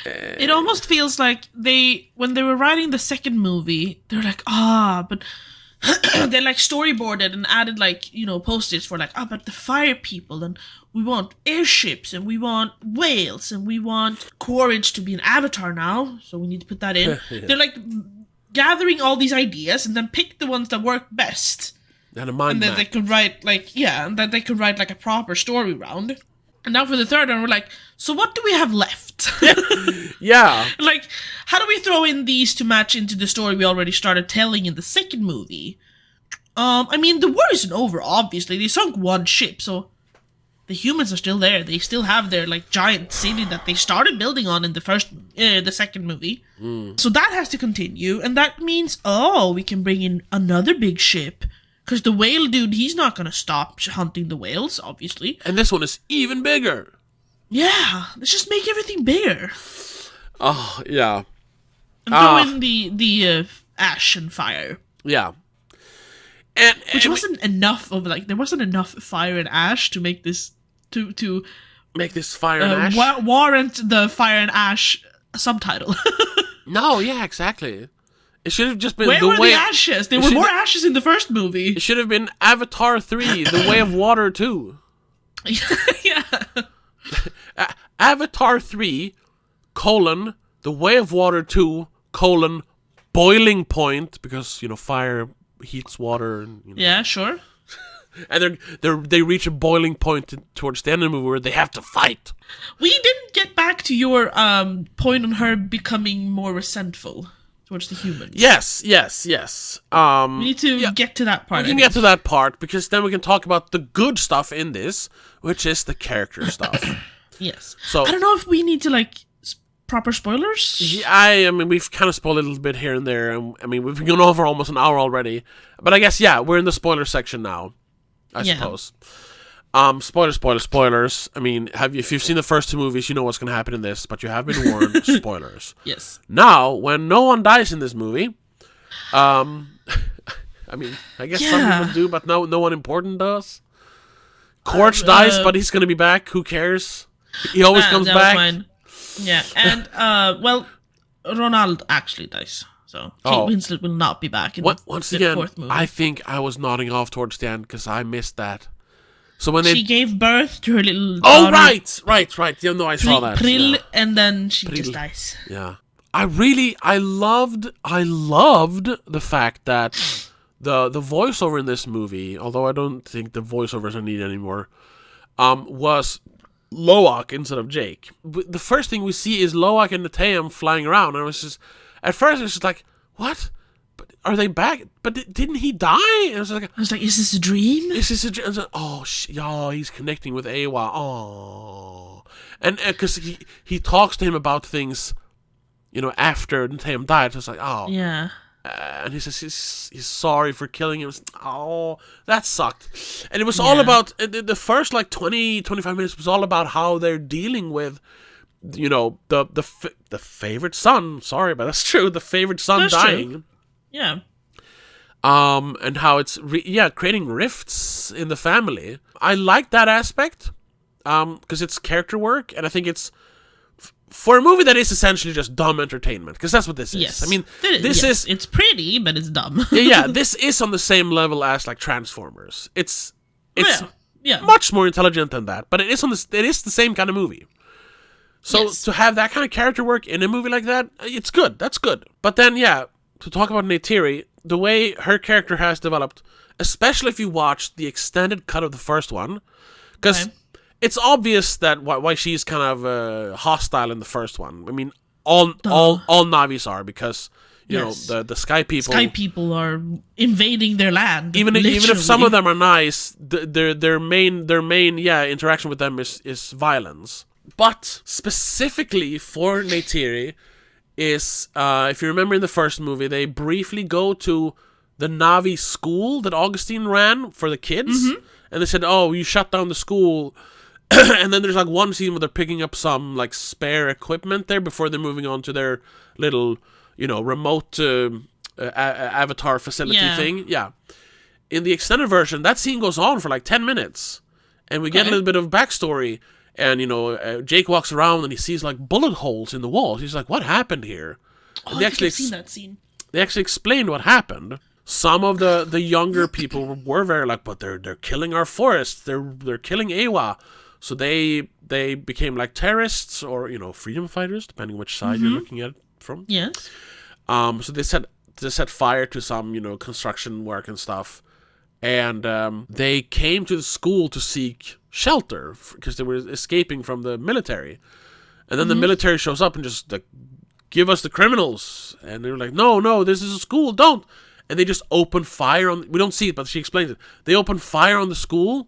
it almost feels like when they were writing the second movie, they're but they storyboarded and added post-its for but the fire people, and we want airships, and we want whales, and we want Quaritch to be an avatar now, so we need to put that in. Yeah. They're gathering all these ideas and then pick the ones that work best. And a mind map. They could write and that they could write a proper story round. And now for the third one, we're so what do we have left? Yeah. How do we throw in these to match into the story we already started telling in the second movie? The war isn't over, obviously. They sunk one ship, so the humans are still there. They still have their giant city that they started building on in the second movie. So that has to continue, and that means we can bring in another big ship, because the whale dude, he's not gonna stop hunting the whales, obviously. And this one is even bigger. Yeah, let's just make everything bigger. Oh yeah. And throw in the ash and fire. Yeah. Which wasn't enough of there wasn't enough fire and ash to make this to make this fire and ash warrant the fire and ash subtitle. No, yeah, exactly. It should have just been Where were the ashes? There were more ashes in the first movie. It should have been Avatar 3, The Way of Water 2. Yeah. Avatar 3, The Way of Water 2, boiling point, because fire heats water. And, Yeah, sure. And they reach a boiling point towards the end of the movie where they have to fight. We didn't get back to your point on her becoming more resentful towards the humans. Yes. We need to get to that part. We can get to that part, because then we can talk about the good stuff in this, which is the character stuff. Yes. So I don't know if we need to proper spoilers. Yeah, we've kind of spoiled a little bit here and there. We've gone over almost an hour already. But I guess we're in the spoiler section now, I suppose. Spoilers. I mean, if you've seen the first two movies, you know what's going to happen in this, but you have been warned. Spoilers. Yes. Now, when no one dies in this movie, I mean, I guess some people do, but no one important does. Corch dies, but he's going to be back. Who cares? He always comes back. Fine. Yeah, and Ronald actually dies. So Kate Winslet will not be back in once the again, fourth movie. I think I was nodding off towards the end because I missed that. So when she gave birth to her little daughter. Oh, right. Yeah, no, I saw that. Prill, yeah. and then she just dies. Yeah. I loved the fact that the voiceover in this movie, although I don't think the voiceovers are needed anymore, was Loak instead of Jake. The first thing we see is Loak and Nateam flying around, and I was just, at first it was just like, what? But are they back? But didn't he die? And I was like, is this a dream? Is this a dream? I was like, oh, he's connecting with Awa. Oh, and because he talks to him about things, after Nateim died. So it's like, oh, yeah. And he says he's sorry for killing him. Oh, that sucked. And it was all about the first 20, 25 minutes was all about how they're dealing with, the favorite son. Sorry, but that's true. The favorite son dying. True. Yeah. And how it's creating rifts in the family. I like that aspect, because it's character work, and I think it's for a movie that is essentially just dumb entertainment, because that's what this is. Yes. I mean, it's pretty, but it's dumb. yeah, this is on the same level as Transformers. It's yeah. much more intelligent than that, but it is the same kind of movie. So to have that kind of character work in a movie like that, it's good. That's good. But then to talk about Neytiri, the way her character has developed, especially if you watch the extended cut of the first one, because it's obvious that why she's kind of hostile in the first one. I mean, all Navis are, because the Sky People. Sky People are invading their land. Even if some of them are nice, their main interaction with them is violence. But specifically for Neytiri is, if you remember in the first movie, they briefly go to the Navi school that Augustine ran for the kids, and they said, "Oh, you shut down the school." And then there's one scene where they're picking up some spare equipment there before they're moving on to their little, remote avatar facility thing. Yeah. In the extended version, that scene goes on for 10 minutes, and we get a little bit of backstory. And Jake walks around and he sees bullet holes in the walls. He's like, "What happened here?" Oh, I think I've seen that scene. They actually explained what happened. Some of the younger people were very but they're killing our forests. They're killing Awa. So they became terrorists or freedom fighters, depending which side you're looking at it from. Yes. So they set fire to some construction work and stuff, and they came to the school to seek shelter because they were escaping from the military, and then the military shows up and just give us the criminals, and they were like, no, this is a school, don't, and they just open fire on. We don't see it, but she explains it. They open fire on the school,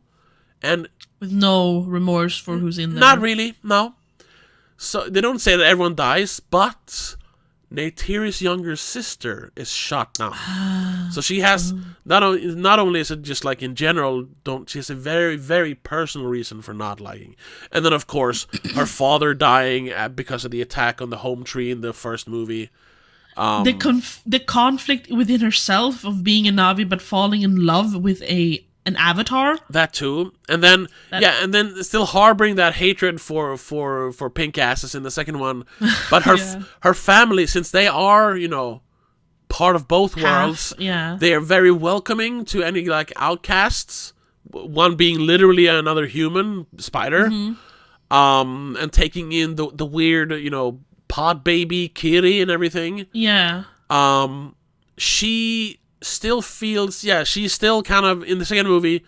and with no remorse for who's in there. Not really, no. So they don't say that everyone dies, but Neytiri's younger sister is shot now. So she has not only is it just in general, she has a very, very personal reason for not liking. And then of course her father dying because of the attack on the home tree in the first movie. The conflict within herself of being a Navi but falling in love with an avatar. That too. And then and then still harboring that hatred for pink asses in the second one. But her family, since they are, part of both worlds, they are very welcoming to any outcasts. One being literally another human spider. And taking in the weird, pod baby Kiri and everything. Yeah. She still feels, she's still kind of, in the second movie,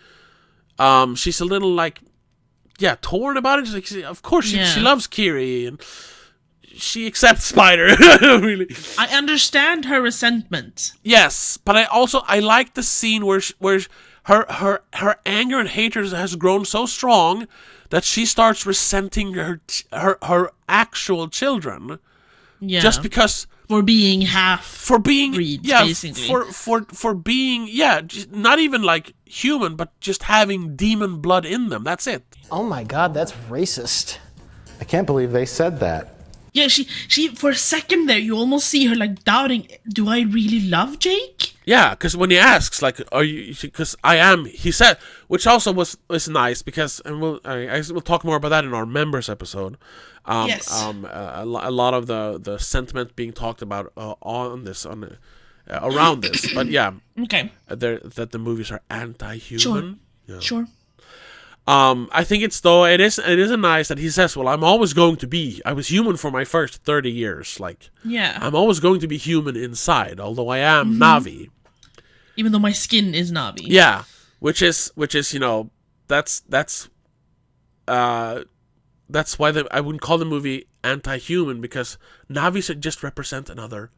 she's a little torn about it. She's of course she loves Kiri and she accepts Spider. Really, I understand her resentment. Yes, but I like the scene where her anger and hatred has grown so strong that she starts resenting her actual children, just because for being half for being breeds, yeah basically. for being not even like human, but just having demon blood in them. That's it. Oh my god, that's racist. I can't believe they said that. Yeah, she for a second there, you almost see her like doubting, do I really love Jake? Yeah, because when he asks, like, "Are you?" Because I am, he said, which also was nice because, and we'll talk more about that in our members episode. Yes. A lot of the sentiment being talked about around this, but yeah, Okay. That the movies are anti-human. Sure. Sure. I think it is a nice that he says, well, I was human for my first 30 years. Like, Yeah. I'm always going to be human inside, although I am Na'vi. Even though my skin is Na'vi. Yeah. Which is, that's why I wouldn't call the movie anti-human, because Na'vi just represent another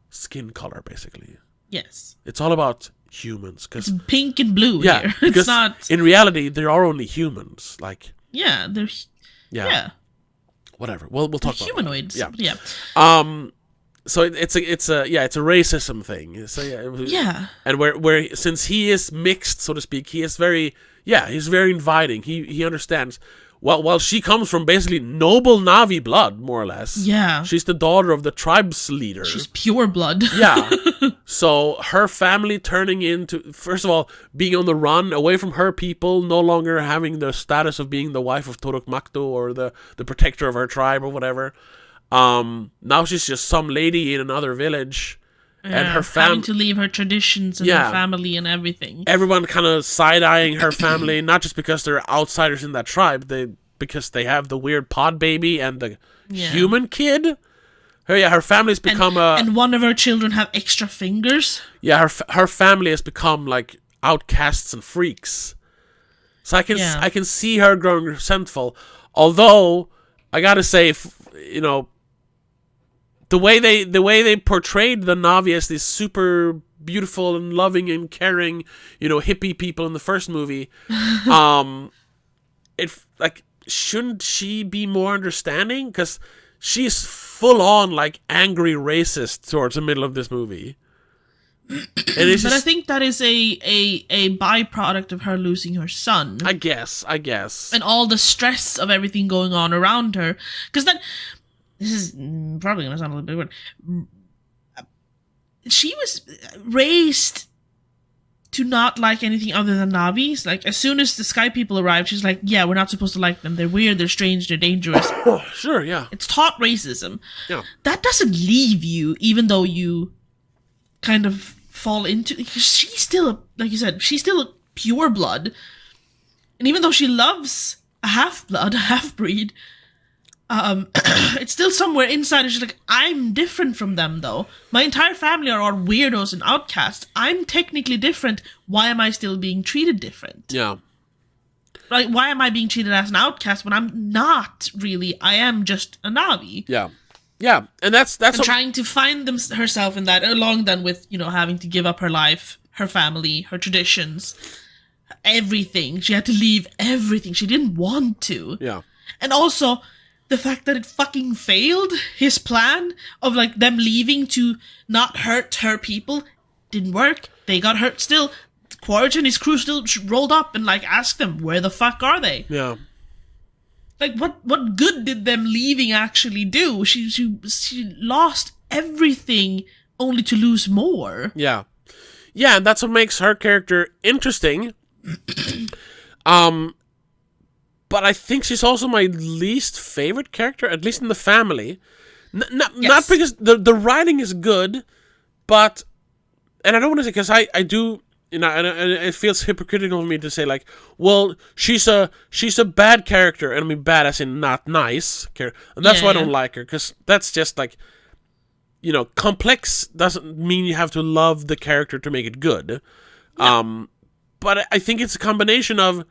skin color, basically. Yes. It's all about humans. It's pink and blue yeah, here. because It's not. in reality, there are only humans. Like, Yeah, they're. yeah. Yeah. Whatever. We'll talk They're about humanoids. that. Yeah. So it's a racism thing. So Yeah. And where since he is mixed, so to speak, he's very inviting. He understands. While she comes from basically noble Na'vi blood, more or less. Yeah. She's the daughter of the tribe's leader. She's pure blood. Yeah. So her family turning into, first of all, being on the run away from her people, no longer having the status of being the wife of Toruk Makto or the protector of her tribe or whatever. Now she's just some lady in another village. And her having to leave her traditions and her family and everything. Everyone kind of side-eyeing her family, not just because they're outsiders in that tribe, because they have the weird pod baby and the human kid. Her family's become and one of her children have extra fingers. Yeah, her family has become like outcasts and freaks. So I can see her growing resentful. Although I gotta say, the way they portrayed the Na'vi as these super beautiful and loving and caring, hippie people in the first movie, shouldn't she be more understanding? Because she's full on like angry racist towards the middle of this movie. But I think that is a byproduct of her losing her son. I guess. And all the stress of everything going on around her. Because this is probably going to sound a little bit weird. She was raised to not like anything other than Na'vis. Like, as soon as the Sky people arrived, she's like, yeah, we're not supposed to like them. They're weird, they're strange, they're dangerous. Sure, yeah. It's taught racism. Yeah. That doesn't leave you, even though you kind of fall into... Because she's still, like you said, she's still a pure blood. And even though she loves a half-blood, a half-breed... it's still somewhere inside, and she's like, I'm different from them, though. My entire family are all weirdos and outcasts. I'm technically different. Why am I still being treated different? Yeah. Like, why am I being treated as an outcast when I'm not really? I am just a Na'vi. Yeah. Yeah, and that's trying to find herself in that, along then with, having to give up her life, her family, her traditions, everything. She had to leave everything. She didn't want to. Yeah. And also... the fact that it fucking failed, his plan of, like, them leaving to not hurt her people, didn't work. They got hurt still. Quaritch and his crew still rolled up and, like, asked them, where the fuck are they? Yeah. Like, what good did them leaving actually do? She lost everything only to lose more. Yeah. Yeah, and that's what makes her character interesting. But I think she's also my least favorite character, at least in the family. Not because the writing is good, but... And I don't want to say, because I do... and it feels hypocritical of me to say, like, well, she's a bad character, and I mean bad as in not nice. And that's why I don't like her, because that's just, like... complex doesn't mean you have to love the character to make it good. Yeah. But I think it's a combination of...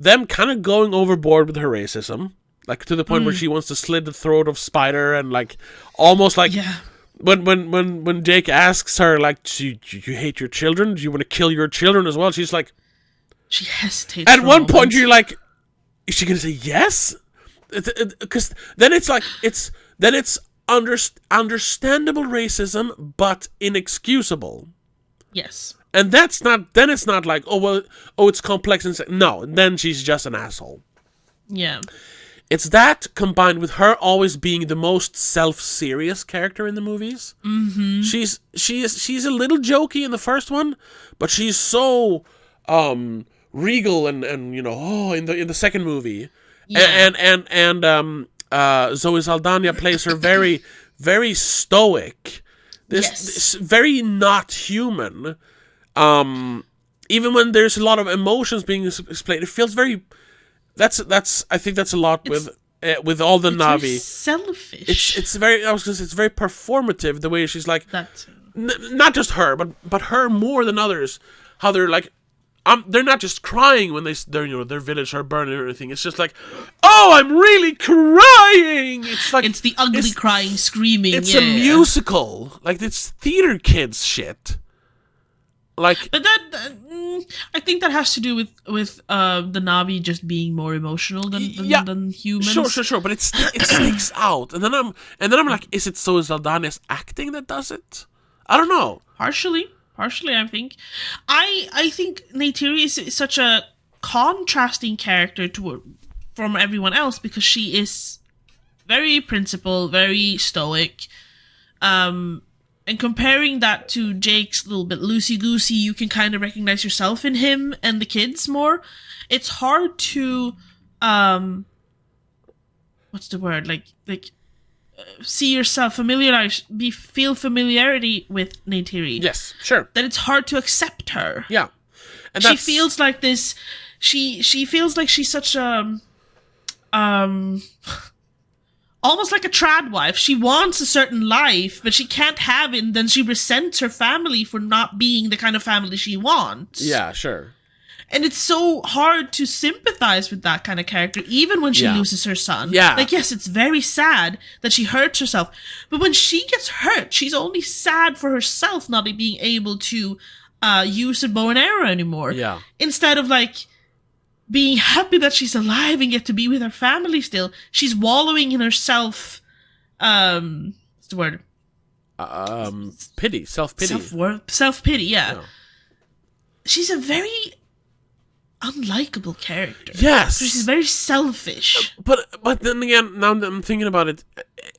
them kind of going overboard with her racism, like to the point where she wants to slit the throat of Spider, and like almost like when Jake asks her, like, do you hate your children? Do you want to kill your children as well? She's like, she hesitates. At one point, you're like, is she gonna say yes? Because then it's like it's understandable racism, but inexcusable. Yes. And that's not. Then it's not like, it's complex and no. Then she's just an asshole. Yeah. It's that combined with her always being the most self-serious character in the movies. Mm-hmm. She's a little jokey in the first one, but she's so regal and in the second movie. Yeah. And Zoe Saldana plays her very, very stoic. This very not human. Even when there's a lot of emotions being explained, it feels very. I think that's a lot with all the Na'vi. Very selfish. It's very. I was gonna say it's very performative the way she's like. Not just her, but her more than others. How they're like. They're not just crying when their village are burning or anything. It's just like, oh, I'm really crying. It's like it's the ugly crying, screaming. It's a musical, like it's theater kids shit. Like, but I think that has to do with the Na'vi just being more emotional than humans. Sure, but it sticks out, and then I'm like, is it Zoe Saldana's acting that does it? I don't know. Partially, I think. I think Neytiri is such a contrasting character from everyone else because she is very principled, very stoic. And comparing that to Jake's little bit loosey-goosey, you can kind of recognize yourself in him and the kids more. It's hard to, what's the word? Like see yourself, feel familiarity with Neytiri. Yes, sure. That it's hard to accept her. Yeah. And she feels like this, she feels like she's such a, almost like a trad wife. She wants a certain life, but she can't have it, and then she resents her family for not being the kind of family she wants. Yeah, sure. And it's so hard to sympathize with that kind of character, even when she loses her son. Yeah. Like, yes, it's very sad that she hurts herself, but when she gets hurt, she's only sad for herself not being able to use a bow and arrow anymore. Yeah. Instead of, like, being happy that she's alive and get to be with her family still, she's wallowing in herself. What's the word? Pity, self-pity. Self-pity, yeah. She's a very unlikable character. Yes. She's very selfish. But then again, now that I'm thinking about it,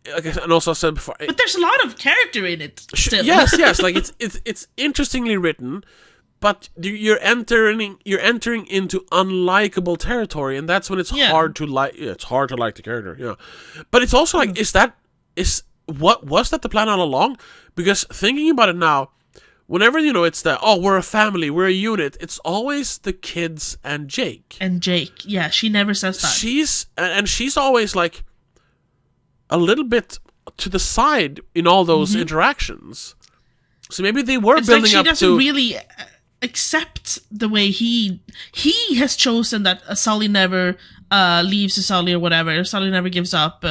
and also I said before, but there's a lot of character in it still. Yes. Like it's interestingly written. But you're entering into unlikable territory, and that's when it's hard to like. It's hard to like the character, yeah. But it's also like, what was that the plan all along? Because thinking about it now, whenever it's we're a family, we're a unit. It's always the kids and Jake. Yeah, she never says that. She's always like a little bit to the side in all those interactions. So maybe they were building like she up doesn't to really accept the way he has chosen that Sully never leaves Sully or whatever. Sully never gives up.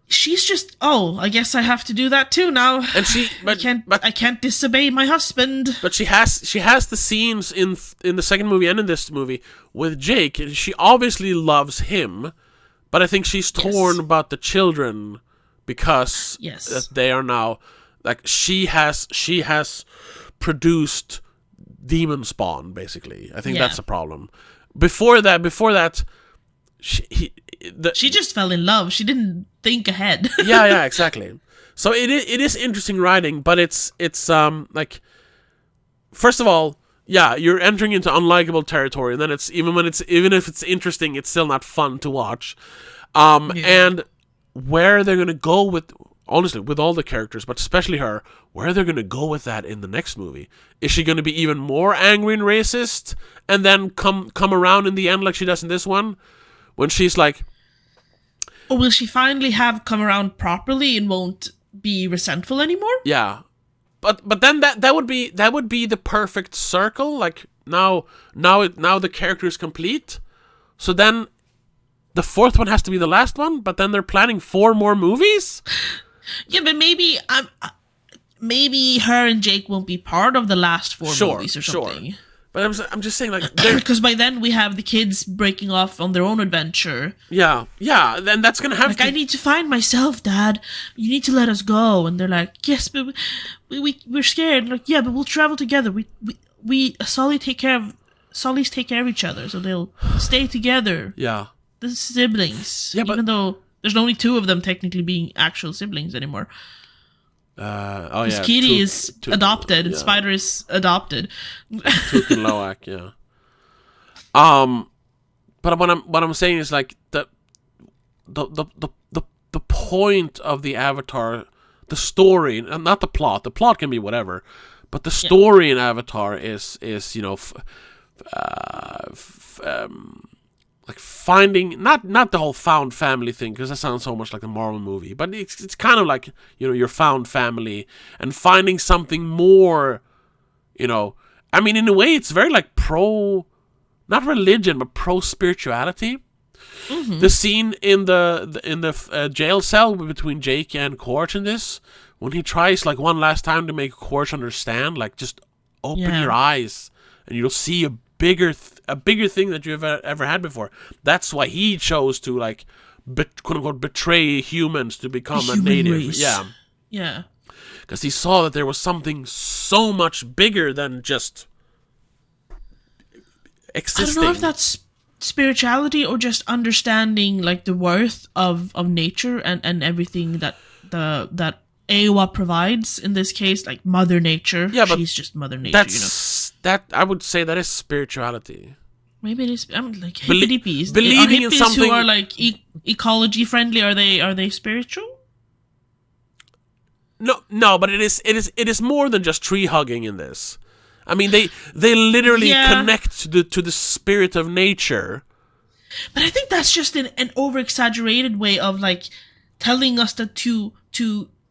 She's just, I guess I have to do that too now. And I can't disobey my husband. But she has the scenes in the second movie and in this movie with Jake. And she obviously loves him, but I think she's torn about the children because that they are now like she has produced demon spawn, basically. I think that's a problem. Before that, she just fell in love. She didn't think ahead. yeah, exactly. So it is interesting writing, but it's like, first of all, you're entering into unlikable territory, and then even if it's interesting, it's still not fun to watch. And where they're gonna go with. Honestly, with all the characters, but especially her, where they're going to go with that in the next movie. Is she going to be even more angry and racist and then come around in the end like she does in this one? When she's like... Or will she finally have come around properly and won't be resentful anymore? Yeah. But then that would be the perfect circle. Like, now the character is complete. So then the fourth one has to be the last one, but then they're planning 4 more movies? Yeah, but maybe her and Jake won't be part of the last 4 movies or something. But I'm just saying, like, because by then we have the kids breaking off on their own adventure. yeah, then that's gonna have Like, to. I need to find myself, Dad. You need to let us go. And they're like, yes, but we're scared. Like, yeah, but we'll travel together. Sollies take care of each other, so they'll stay together. Yeah. The siblings. Yeah, but even though there's only 2 of them technically being actual siblings anymore. Kitty is adopted, and Spider is adopted. Took and Loak, yeah. But what I'm saying is, like, the point of the Avatar, the story, not the plot. The plot can be whatever, but the story in Avatar is like finding not the whole found family thing, because that sounds so much like a Marvel movie, but it's kind of like, your found family and finding something more, I mean, in a way it's very like not religion, but pro spirituality. Mm-hmm. The scene in the jail cell between Jake and Quaritch in this, when he tries like one last time to make Quaritch understand, like, just open your eyes and you'll see a bigger thing that you've ever had before. That's why he chose to, like, quote unquote betray humans to become a native race. Yeah, because he saw that there was something so much bigger than just existing. I don't know if that's spirituality or just understanding, like, the worth of nature and everything that Ewa provides. In this case, like, Mother Nature. Yeah, but she's just Mother Nature. That I would say that is spirituality. Maybe it is. I'm like hippies. Believing in something who are like ecology friendly. Are they spiritual? No, but it is more than just tree hugging in this. I mean, they literally connect to the spirit of nature. But I think that's just an over exaggerated way of, like, telling us that to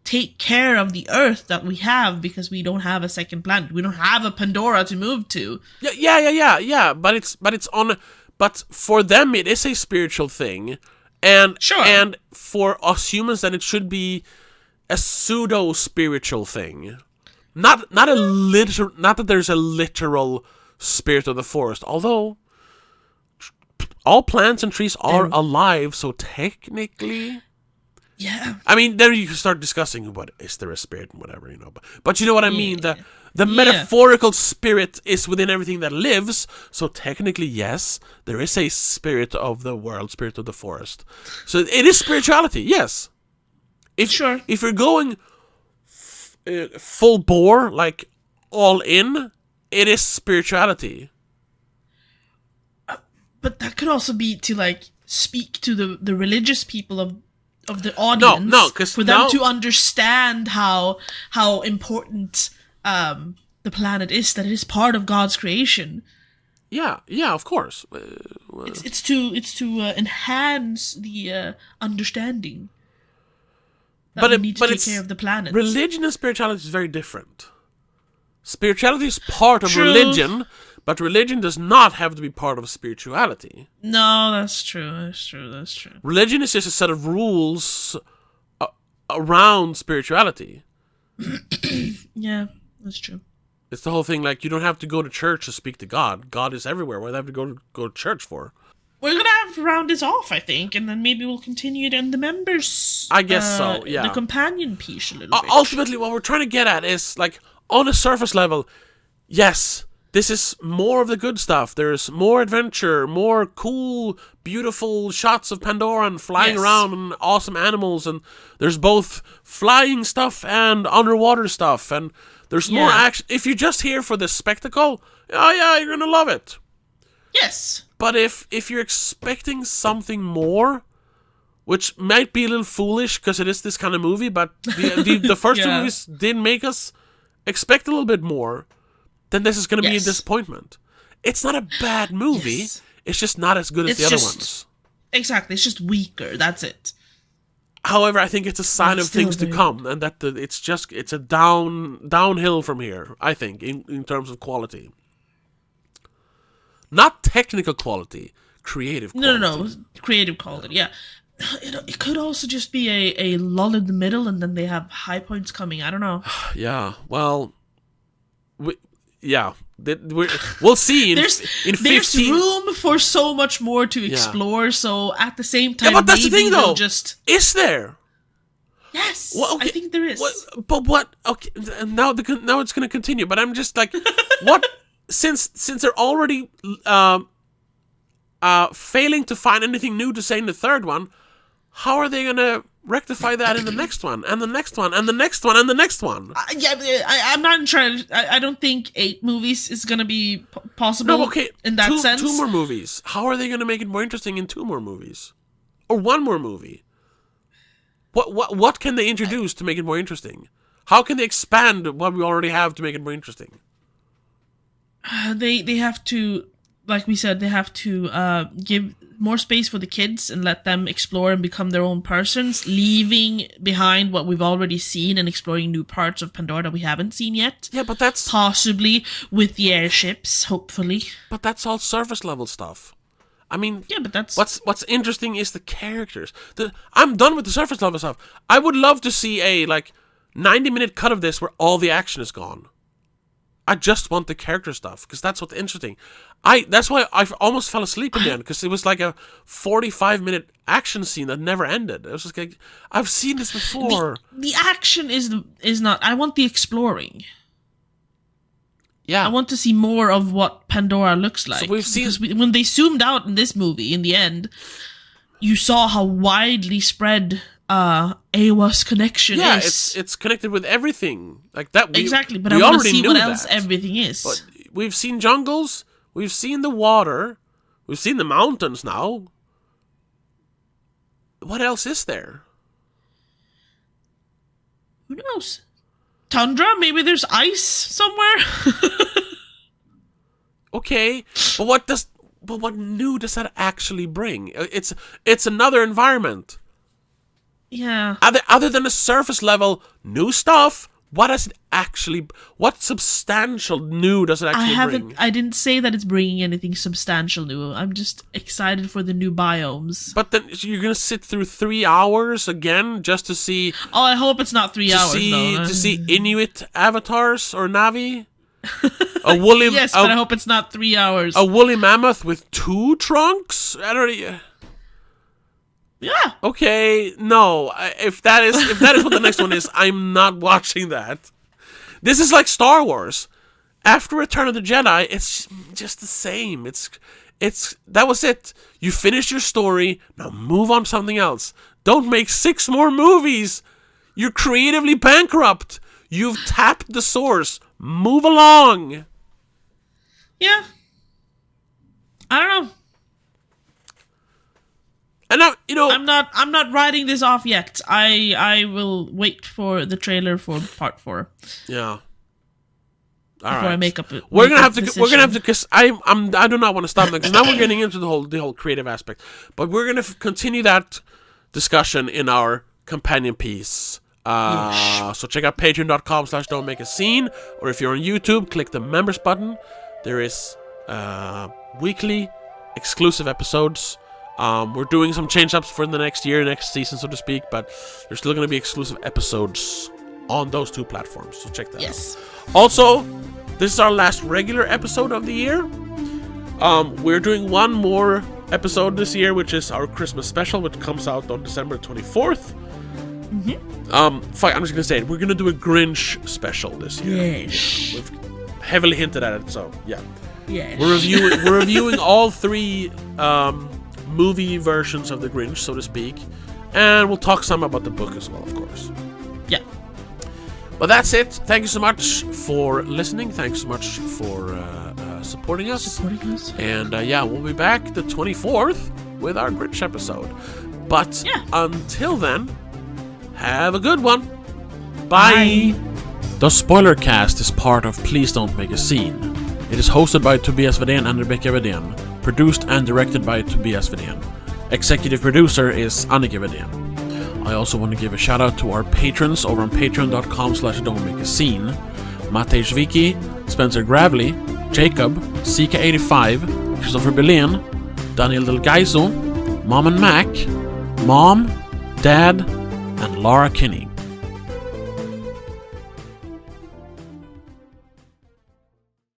take care of the Earth that we have, because we don't have a second planet. We don't have a Pandora to move to. Yeah. But for them it is a spiritual thing, and and for us humans then it should be a pseudo spiritual thing. Not that there's a literal spirit of the forest, although all plants and trees are alive, so technically. Yeah. I mean, then you can start discussing what is there a spirit and whatever, But you know what I mean? The metaphorical spirit is within everything that lives, so technically, yes, there is a spirit of the world, spirit of the forest. So it is spirituality, yes. If you're going full bore, like all in, it is spirituality. But that could also be to, like, speak to the religious people of the audience, for them to understand how important the planet is, that it is part of God's creation. Yeah, of course. It's to enhance the understanding that we need to take care of the planet. Religion and spirituality is very different. Spirituality is part of religion, but religion does not have to be part of spirituality. No, that's true. Religion is just a set of rules around spirituality. Yeah, that's true. It's the whole thing, like, you don't have to go to church to speak to God. God is everywhere. What do I have to go to church for? We're going to have to round this off, I think, and then maybe we'll continue it in the members. I guess so, yeah. The companion piece a little bit. Ultimately, what we're trying to get at is, like, on a surface level, yes, this is more of the good stuff. There's more adventure, more cool, beautiful shots of Pandora and flying around and awesome animals, and there's both flying stuff and underwater stuff, and there's more action. If you're just here for the spectacle, you're gonna love it. Yes. But if you're expecting something more, which might be a little foolish because it is this kind of movie, but the first two movies did make us expect a little bit more, then this is going to be a disappointment. It's not a bad movie. Yes. It's just not as good as the other ones. Exactly. It's just weaker. That's it. However, I think it's a sign of things to come, and that it's a downhill from here, I think, in terms of quality. Not technical quality, creative quality. No. Creative quality, yeah. It could also just be a lull in the middle, and then they have high points coming. I don't know. Yeah, well, We'll see in There's 15... room for so much more to explore. So at the same time, but that's the thing, though. Is there? Yes, well, okay. I think there is. But what? Okay, now it's going to continue. But I'm just like, what? Since they're already failing to find anything new to say in the third one, how are they going to rectify that in the next one, and the next one, and the next one, and the next one? I'm not sure. I don't think 8 movies is going to be possible. No, okay. In that sense, 2 more movies. How are they going to make it more interesting in 2 more movies, or 1 more movie? What can they introduce to make it more interesting? How can they expand what we already have to make it more interesting? They have to, like we said, they have to give more space for the kids and let them explore and become their own persons, leaving behind what we've already seen and exploring new parts of Pandora that we haven't seen yet. Yeah, but that's... Possibly with the airships, hopefully. But that's all surface level stuff. I mean, yeah, but that's what's interesting is the characters. I'm done with the surface level stuff. I would love to see a 90-minute cut of this where all the action is gone. I just want the character stuff because that's what's interesting. That's why I almost fell asleep in the end, because it was like a 45-minute action scene that never ended. It was just like, I've seen this before. The action is not. I want the exploring. Yeah, I want to see more of what Pandora looks like. So we've seen when they zoomed out in this movie, in the end, you saw how widely spread Awa's connection is. Yeah, it's connected with everything like that. Exactly, but I want to see what else everything is. But we've seen jungles, we've seen the water, we've seen the mountains now. What else is there? Who knows? Tundra? Maybe there's ice somewhere? Okay, but what new does that actually bring? It's another environment. Yeah. Other than a surface level new stuff, what substantial new does it actually bring? I didn't say that it's bringing anything substantial new. I'm just excited for the new biomes. But then you're gonna sit through 3 hours again just to see... Oh, I hope it's not 3 hours, though. To see Inuit avatars or Na'vi? A woolly... Yes, but I hope it's not 3 hours. A woolly mammoth with 2 trunks? I don't know... Yeah. Okay, no. If that is what the next one is, I'm not watching that. This is like Star Wars. After Return of the Jedi, it's just the same. That was it. You finished your story. Now move on to something else. Don't make 6 more movies. You're creatively bankrupt. You've tapped the source. Move along. Yeah. I don't know. And now, I'm not writing this off yet. I will wait for the trailer for part 4. Yeah. Before I make up. We're gonna have to because I do not want to stop that, because now we're getting into the whole creative aspect. But we're gonna continue that discussion in our companion piece. So check out patreon.com/don'tmakeascene, or if you're on YouTube, click the members button. There is weekly exclusive episodes. We're doing some change-ups for the next season, so to speak, but there's still going to be exclusive episodes on those 2 platforms, so check that out. Also, this is our last regular episode of the year. We're doing one more episode this year, which is our Christmas special, which comes out on December 24th. I'm just going to say it. We're going to do a Grinch special this year. Yes. We've heavily hinted at it, so yeah. Yes. We're reviewing all 3... movie versions of the Grinch, so to speak, and we'll talk some about the book as well, of course. Yeah. But that's it. Thank you so much for listening. Thanks so much for supporting us. And we'll be back the 24th with our Grinch episode. But until then, have a good one. Bye. The SpoilerCast is part of Please Don't Make a Scene. It is hosted by Tobias Vedén and Rebecca Vedén. Produced and directed by Tobias Vedén. Executive producer is Annika Vedén. I also want to give a shout out to our patrons over on patreon.com/don'tmakeascene. Matej Vicky, Spencer Gravely, Jacob, CK85, Christopher Belén, Daniel Del Gaiso, Mom and Mac, Mom, Dad, and Laura Kinney.